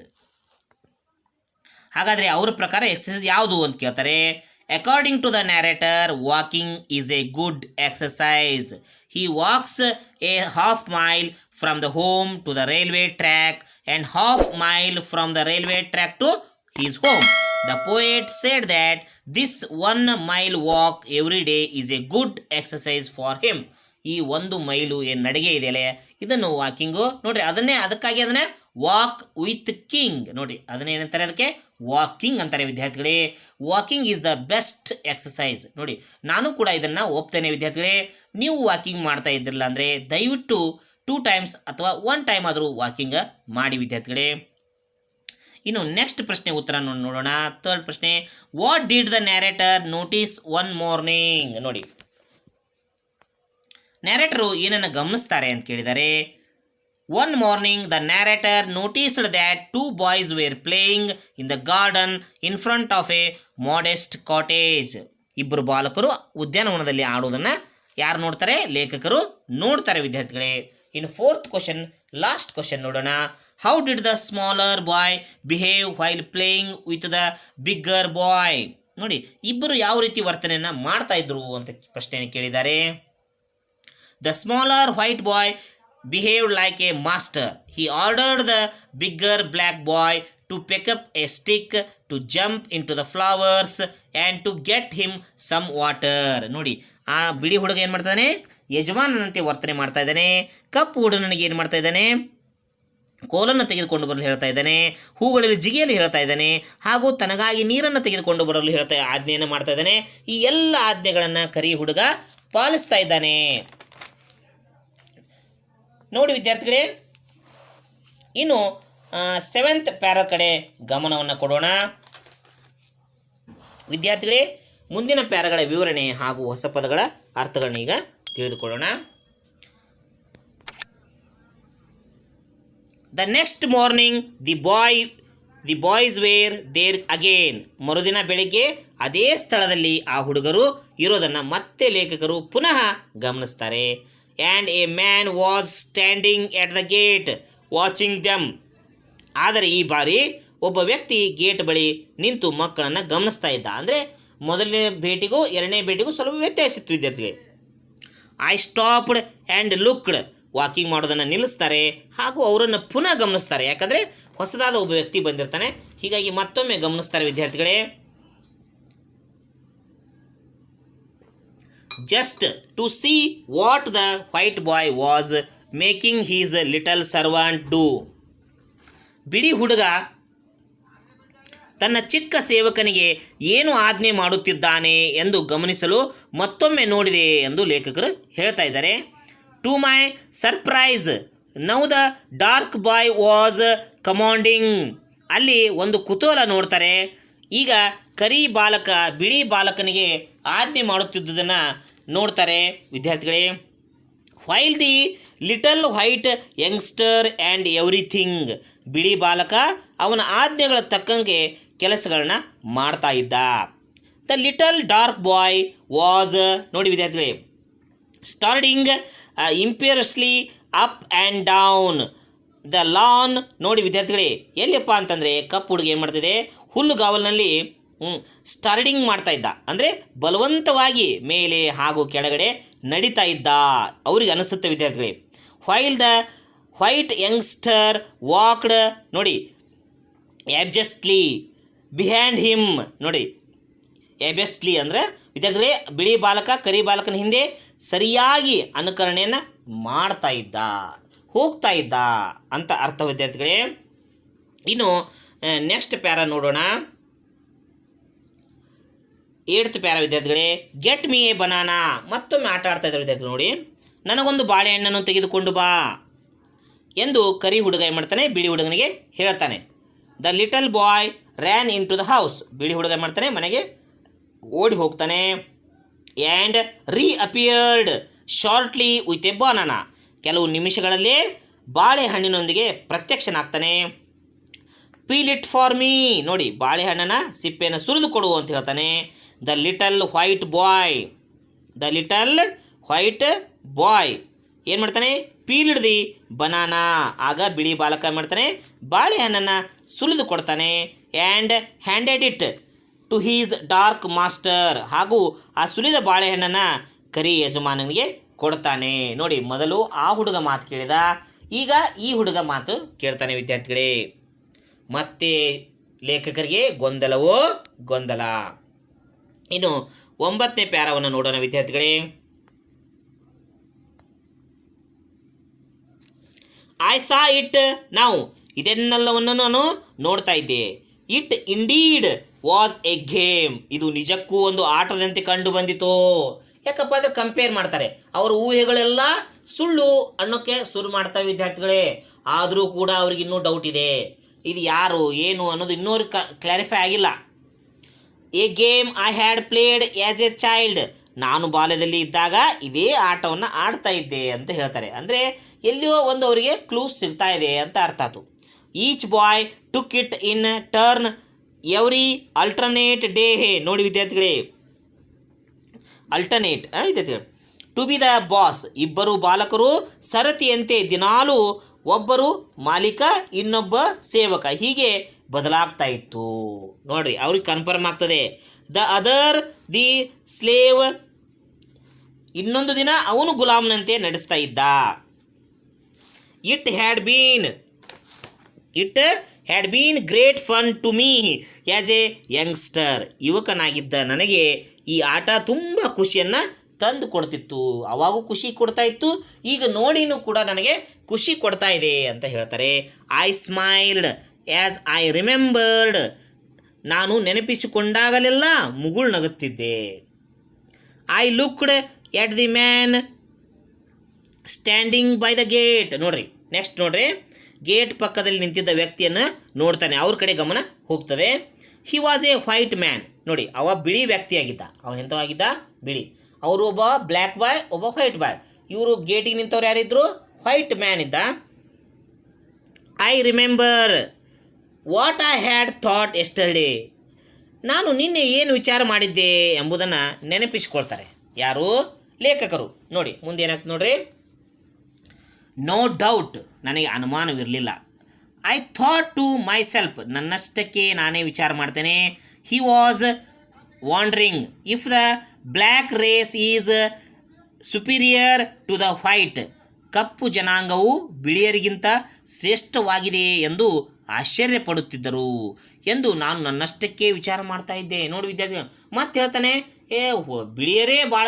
ಹಾಗಾದರೆ ಅವರ ಪ್ರಕಾರ ಎಕ್ಸಸೈಸ್ ಯಾವುದು ಅಂತ ಕೇಳ್ತಾರೆ. According to the narrator, walking is a good exercise. He walks a half mile from the home to the railway track and half mile from the railway track to his home. The poet said that this 1 mile walk every day is a good exercise for him. ಈ 1 mile ಏನು ನಡಿಗೆ ಇದೆಯಲ್ಲ, ಇದನ್ನು walking ನೋಡ್ರಿ, ಅದಕ್ಕಾಗಿ ಅದನ್ನೇ walk with king, ನೋಡಿ ಅದನ್ನೇನಂತಾರೆ, ಅದಕ್ಕೆ ವಾಕಿಂಗ್ ಅಂತಾರೆ ವಿದ್ಯಾರ್ಥಿಗಳೇ. Walking is the best exercise. ನೋಡಿ, ನಾನು ಕೂಡ ಇದನ್ನು ಒಪ್ತೇನೆ ವಿದ್ಯಾರ್ಥಿಗಳೇ. ನೀವು ವಾಕಿಂಗ್ ಮಾಡ್ತಾ ಇದ್ದಿರಲ್ಲ ಅಂದರೆ ದಯವಿಟ್ಟು 2 ಟೈಮ್ಸ್ ಅಥವಾ 1 ಟೈಮ್ ಆದರೂ ವಾಕಿಂಗ್ ಮಾಡಿ ವಿದ್ಯಾರ್ಥಿಗಳೇ. ಇನ್ನು ನೆಕ್ಸ್ಟ್ ಪ್ರಶ್ನೆ ಉತ್ತರ ನೋಡೋಣ. 3rd ಪ್ರಶ್ನೆ, what did the narrator notice one morning? ನೋಡಿ, ನ್ಯಾರೇಟರು ಏನನ್ನು ಗಮನಿಸ್ತಾರೆ ಅಂತ ಕೇಳಿದರೆ, one morning the narrator noticed that 2 boys were playing in the garden in front of a modest cottage. 2 ಬಾಲಕರು ಉದ್ಯಾನವನದಲ್ಲಿ ಆಡುವುದನ್ನು ಯಾರು ನೋಡ್ತಾರೆ? ಲೇಖಕರು ನೋಡ್ತಾರೆ ವಿದ್ಯಾರ್ಥಿಗಳೇ. ಇನ್ನು 4th ಕ್ವಶನ್, ಲಾಸ್ಟ್ ಕ್ವಶನ್ ನೋಡೋಣ. How did the smaller boy behave while playing with the bigger boy? ನೋಡಿ, ಇಬ್ಬರು ಯಾವ ರೀತಿ ವರ್ತನೆಯನ್ನು ಮಾಡ್ತಾ ಇದ್ರು ಅಂತ ಪ್ರಶ್ನೆಯನ್ನು ಕೇಳಿದ್ದಾರೆ. The smaller white boy behaved like a master. He ordered the bigger black boy to pick up a stick, to jump into the flowers and to get him some water. ನೋಡಿ, ಆ ಬಿಳಿ ಹುಡುಗ ಏನು ಮಾಡ್ತಾನೆ? ಯಜಮಾನನಂತೆ ವರ್ತನೆ ಮಾಡ್ತಾ ಇದ್ದಾನೆ. ಕಪ್ಪು ಹುಡುಗನಿಗೆ ಏನು ಮಾಡ್ತಾ ಇದ್ದಾನೆ? ಕೋಲನ್ನು ತೆಗೆದುಕೊಂಡು ಬರಲು ಹೇಳ್ತಾ ಇದ್ದಾನೆ, ಹೂಗಳಲ್ಲಿ ಜಿಗಿಯಲು ಹೇಳ್ತಾ ಇದ್ದಾನೆ, ಹಾಗೂ ತನಗಾಗಿ ನೀರನ್ನು ತೆಗೆದುಕೊಂಡು ಬರಲು ಆಜ್ಞೆಯನ್ನು ಮಾಡ್ತಾ ಇದ್ದಾನೆ. ಈ ಎಲ್ಲ ಆಜ್ಞೆಗಳನ್ನು ಕರಿ ಹುಡುಗ ಪಾಲಿಸ್ತಾ ಇದ್ದಾನೆ. ನೋಡಿ ವಿದ್ಯಾರ್ಥಿಗಳೇ, ಇನ್ನು 7th ಪ್ಯಾರಾ ಕಡೆ ಗಮನವನ್ನು ಕೊಡೋಣ. ವಿದ್ಯಾರ್ಥಿಗಳೇ, ಮುಂದಿನ ಪ್ಯಾರಾಗಳ ವಿವರಣೆ ಹಾಗೂ ಹೊಸ ಪದಗಳ ಅರ್ಥಗಳನ್ನ ಈಗ ತಿಳಿದುಕೊಳ್ಳೋಣ. The next morning the boys were there again. ಮರುದಿನ ಬೆಳಿಗ್ಗೆ ಅದೇ ಸ್ಥಳದಲ್ಲಿ ಆ ಹುಡುಗರು ಇರೋದನ್ನು ಮತ್ತೆ ಲೇಖಕರು ಪುನಃ ಗಮನಿಸ್ತಾರೆ. And a man was standing at the gate watching them. ಆದರೆ ಈ ಬಾರಿ ಒಬ್ಬ ವ್ಯಕ್ತಿ ಗೇಟ್ ಬಳಿ ನಿಂತು ಮಕ್ಕಳನ್ನು ಗಮನಿಸ್ತಾ ಇದ್ದ. ಅಂದರೆ ಮೊದಲನೇ ಭೇಟಿಗೂ ಎರಡನೇ ಭೇಟಿಗೂ ಸ್ವಲ್ಪ ವ್ಯತ್ಯಾಸ ಇತ್ತು ವಿದ್ಯಾರ್ಥಿಗಳಿಗೆ. I stopped and looked, walking ಮಾಡೋದನ್ನು ನಿಲ್ಲಿಸ್ತಾರೆ ಹಾಗೂ ಅವರನ್ನು ಪುನಃ ಗಮನಿಸ್ತಾರೆ. ಯಾಕಂದರೆ ಹೊಸದಾದ ಒಬ್ಬ ವ್ಯಕ್ತಿ ಬಂದಿರ್ತಾನೆ, ಹೀಗಾಗಿ ಮತ್ತೊಮ್ಮೆ ಗಮನಿಸ್ತಾರೆ ವಿದ್ಯಾರ್ಥಿಗಳೇ. Just to see what the white boy was making his little servant do. ಬಿಳಿ ಹುಡುಗ ತನ್ನ ಚಿಕ್ಕ ಸೇವಕನಿಗೆ ಏನು ಆಜ್ಞೆ ಮಾಡುತ್ತಿದ್ದಾನೆ ಎಂದು ಗಮನಿಸಲು ಮತ್ತೊಮ್ಮೆ ನೋಡಿದೆ ಎಂದು ಲೇಖಕರು ಹೇಳ್ತಾ ಇದ್ದಾರೆ. To my surprise now the dark boy was commanding. ಅಲ್ಲಿ ಒಂದು ಕುತೂಹಲ ನೋಡ್ತಾರೆ. ಈಗ ಕರಿ ಬಾಲಕ ಬಿಳಿ ಬಾಲಕನಿಗೆ ಆಜ್ಞೆ ಮಾಡುತ್ತಿದ್ದುದನ್ನು ನೋಡ್ತಾರೆ ವಿದ್ಯಾರ್ಥಿಗಳೇ. While the little white youngster and everything. ಬಿಳಿ ಬಾಲಕ ಅವನ ಆಜ್ಞೆಗಳ ತಕ್ಕಂಗೆ ಕೆಲಸಗಳನ್ನ ಮಾಡ್ತಾ ಇದ್ದ. The little dark boy was, ನೋಡಿ ವಿದ್ಯಾರ್ಥಿಗಳೇ, starting imperiously up and down the lawn. ನೋಡಿ ವಿದ್ಯಾರ್ಥಿಗಳೇ, ಎಲ್ಲಿಯಪ್ಪ ಅಂತಂದರೆ ಕಪ್ಪು ಹುಡುಗ ಏನು ಮಾಡ್ತಿದೆ, ಹುಲ್ಲುಗಾವಲಿನಲ್ಲಿ ಸ್ಟಾರ್ಟಿಂಗ್ ಮಾಡ್ತಾ ಇದ್ದ. ಅಂದರೆ ಬಲವಂತವಾಗಿ ಮೇಲೆ ಹಾಗೂ ಕೆಳಗಡೆ ನಡೀತಾ ಇದ್ದ ಅವ್ರಿಗೆ ಅನಿಸುತ್ತೆ ವಿದ್ಯಾರ್ಥಿಗಳೇ. While the white youngster walked, ನೋಡಿ, ಆಬ್ಜೆಸ್ಟ್ಲಿ ಬಿಹ್ಯಾಂಡ್ ಹಿಮ್. ನೋಡಿ, ಆಬ್ಜೆಸ್ಟ್ಲಿ ಅಂದರೆ ವಿದ್ಯಾರ್ಥಿಗಳೇ ಬಿಳಿ ಬಾಲಕ ಕರಿ ಬಾಲಕನ ಹಿಂದೆ ಸರಿಯಾಗಿ ಅನುಕರಣೆಯನ್ನು ಮಾಡ್ತಾ ಇದ್ದ, ಹೋಗ್ತಾ ಇದ್ದ ಅಂತ ಅರ್ಥ ವಿದ್ಯಾರ್ಥಿಗಳೇ. ಇನ್ನು ನೆಕ್ಸ್ಟ್ ಪ್ಯಾರ ನೋಡೋಣ. 8th ಪ್ಯಾರ ವಿದ್ಯಾರ್ಥಿಗಳೇ, ಗೆಟ್ ಮೀ ಎ ಬನಾನಾ. ಮತ್ತೊಮ್ಮೆ ಆಟ ಆಡ್ತಾ ಇದ್ದಾರೆ ವಿದ್ಯಾರ್ಥಿಗಳು. ನೋಡಿ, ನನಗೊಂದು ಬಾಳೆಹಣ್ಣನ್ನು ತೆಗೆದುಕೊಂಡು ಬಾ ಎಂದು ಕರಿ ಹುಡುಗ ಏನು ಮಾಡ್ತಾನೆ, ಬಿಳಿ ಹುಡುಗನಿಗೆ ಹೇಳ್ತಾನೆ. The little boy ran in to the house. ಬಿಳಿ ಹುಡುಗ ಏನು ಮಾಡ್ತಾನೆ, ಮನೆಗೆ ಓಡಿ ಹೋಗ್ತಾನೆ. And reappeared shortly with a banana. ಕೆಲವು ನಿಮಿಷಗಳಲ್ಲೇ ಬಾಳೆಹಣ್ಣಿನೊಂದಿಗೆ ಪ್ರತ್ಯಕ್ಷನಾಗ್ತಾನೆ. Peel it for me. ನೋಡಿ, ಬಾಳೆಹಣ್ಣನ ಸಿಪ್ಪೆಯನ್ನು ಸುರಿದು ಕೊಡು ಅಂತ ಹೇಳ್ತಾನೆ. ದ ಲಿಟಲ್ ವೈಟ್ ಬಾಯ್ ಏನು ಮಾಡ್ತಾನೆ, ಪೀಲ್ಡ್ ದಿ ಬನಾನಾ. ಆಗ ಬಿಳಿ ಬಾಲಕ ಮಾಡ್ತಾನೆ, ಬಾಳೆಹಣ್ಣನ್ನು ಸುಲಿದು ಕೊಡ್ತಾನೆ. And handed it to his dark master. ಹಾಗೂ ಆ ಸುಲಿದ ಬಾಳೆಹಣ್ಣನ್ನು ಕರಿ ಯಜಮಾನನಿಗೆ ಕೊಡ್ತಾನೆ. ನೋಡಿ, ಮೊದಲು ಆ ಹುಡುಗ ಮಾತು ಕೇಳಿದ, ಈಗ ಈ ಹುಡುಗ ಮಾತು ಕೇಳ್ತಾನೆ ವಿದ್ಯಾರ್ಥಿಗಳೇ. ಮತ್ತೆ ಲೇಖಕರಿಗೆ ಗೊಂದಲವೋ ಗೊಂದಲ. ಇನ್ನು 9ನೇ ಪ್ಯಾರವನ್ನು ನೋಡೋಣ ವಿದ್ಯಾರ್ಥಿಗಳೇ. ಐ ಸಾ ಇಟ್ ನಾವು, ಇದನ್ನೆಲ್ಲವನ್ನು ನಾನು ನೋಡ್ತಾ ಇದ್ದೆ. It indeed was A game. ಇದು ನಿಜಕ್ಕೂ ಒಂದು ಆಟದಂತೆ ಕಂಡು ಬಂದಿತು. ಯಾಕಪ್ಪ ಅಂದರೆ ಕಂಪೇರ್ ಮಾಡ್ತಾರೆ, ಅವರ ಊಹೆಗಳೆಲ್ಲ ಸುಳ್ಳು ಅನ್ನೋಕ್ಕೆ ಶುರು ಮಾಡ್ತವೆ ವಿದ್ಯಾರ್ಥಿಗಳೇ. ಆದರೂ ಕೂಡ ಅವ್ರಿಗೆ ಇನ್ನೂ ಡೌಟ್ ಇದೆ, ಇದು ಯಾರು ಏನು ಅನ್ನೋದು ಇನ್ನೂ ಕ್ಲಾರಿಫೈ ಆಗಿಲ್ಲ. A game I had played as A child. ನಾನು ಬಾಲ್ಯದಲ್ಲಿ ಇದ್ದಾಗ ಇದೇ ಆಟವನ್ನು ಆಡ್ತಾ ಇದ್ದೆ ಅಂತ ಹೇಳ್ತಾರೆ. ಅಂದರೆ ಎಲ್ಲಿಯೋ ಒಂದು ಅವರಿಗೆ ಕ್ಲೂಸ್ ಸಿಗ್ತಾ ಇದೆ ಅಂತ ಅರ್ಥ ಆಯಿತು. Each boy took it in turn every alternate day. ನೋಡಿ ವಿದ್ಯಾರ್ಥಿಗಳೇ, ಅಲ್ಟರ್ನೇಟ್ ವಿದ್ಯಾರ್ಥಿಗಳು, ಟು ಬಿ ದ ಬಾಸ್. ಇಬ್ಬರು ಬಾಲಕರು ಸರತಿಯಂತೆ ದಿನಾಲೂ ಒಬ್ಬರು ಮಾಲೀಕ ಇನ್ನೊಬ್ಬ ಸೇವಕ ಹೀಗೆ ಬದಲಾಗ್ತಾ ಇತ್ತು. ನೋಡ್ರಿ, ಅವ್ರಿಗೆ ಕನ್ಫರ್ಮ್ ಆಗ್ತದೆ. The other the slave. ಇನ್ನೊಂದು ದಿನ ಅವನು ಗುಲಾಮ್ನಂತೆ ನಡೆಸ್ತಾ ಇದ್ದ. It had been great fun to me as a youngster. ಯುವಕನಾಗಿದ್ದ ನನಗೆ ಈ ಆಟ ತುಂಬ ಖುಷಿಯನ್ನು ತಂದು ಕೊಡ್ತಿತ್ತು. ಅವಾಗೂ ಖುಷಿ ಕೊಡ್ತಾ ಇತ್ತು, ಈಗ ನೋಡಿನೂ ಕೂಡ ನನಗೆ ಖುಷಿ ಕೊಡ್ತಾ ಇದೆ ಅಂತ ಹೇಳ್ತಾರೆ. I smiled as I remembered. ನಾನು ನೆನಪಿಸಿಕೊಂಡಾಗಲೆಲ್ಲ ಮುಗುಳು ನಗುತ್ತಿದ್ದೆ. I looked at the man standing by the gate. ನೋಡ್ರಿ, ನೆಕ್ಸ್ಟ್ ನೋಡ್ರಿ, ಗೇಟ್ ಪಕ್ಕದಲ್ಲಿ ನಿಂತಿದ್ದ ವ್ಯಕ್ತಿಯನ್ನು ನೋಡ್ತಾನೆ. ಅವ್ರ ಕಡೆ ಗಮನ ಹೋಗ್ತದೆ. He was a white man. ನೋಡಿ, ಅವ ಬಿಳಿ ವ್ಯಕ್ತಿಯಾಗಿದ್ದ. ಅವ ಎಂಥವಾಗಿದ್ದ, ಬಿಳಿ. ಅವರು ಒಬ್ಬ ಬ್ಲ್ಯಾಕ್ ಬಾಯ್, ಒಬ್ಬ ವೈಟ್ ಬಾಯ್. ಇವರು ಗೇಟಿಗೆ ನಿಂತವ್ರು ಯಾರಿದ್ರು, ವೈಟ್ ಮ್ಯಾನ್ ಇದ್ದ. I remember what I had thought yesterday. ನಾನು ನಿನ್ನೆ ಏನು ವಿಚಾರ ಮಾಡಿದ್ದೆ ಎಂಬುದನ್ನು ನೆನಪಿಸಿಕೊಳ್ತಾರೆ. ಯಾರು, ಲೇಖಕರು. ನೋಡಿ ಮುಂದೆ ಏನಾಗ್ತದೆ ನೋಡ್ರಿ. ನೋ ಡೌಟ್, ನನಗೆ ಅನುಮಾನವಿರಲಿಲ್ಲ. I thought to myself, ನನ್ನಷ್ಟಕ್ಕೆ ನಾನೇ ವಿಚಾರ ಮಾಡ್ತೇನೆ. He was wondering if the black race is superior to the white, ಕಪ್ಪು ಜನಾಂಗವು ಬಿಳಿಯರಿಗಿಂತ ಶ್ರೇಷ್ಠವಾಗಿದೆ ಎಂದು ಆಶ್ಚರ್ಯಪಡುತ್ತಿದ್ದರು ಎಂದು ನಾನು ನನ್ನಷ್ಟಕ್ಕೆ ವಿಚಾರ ಮಾಡ್ತಾ ಇದ್ದೆ. ನೋಡಿ ವಿದ್ಯಾರ್ಥಿ ಮತ್ತೆ ಹೇಳ್ತಾನೆ, ಬಿಳಿಯರೇ ಭಾಳ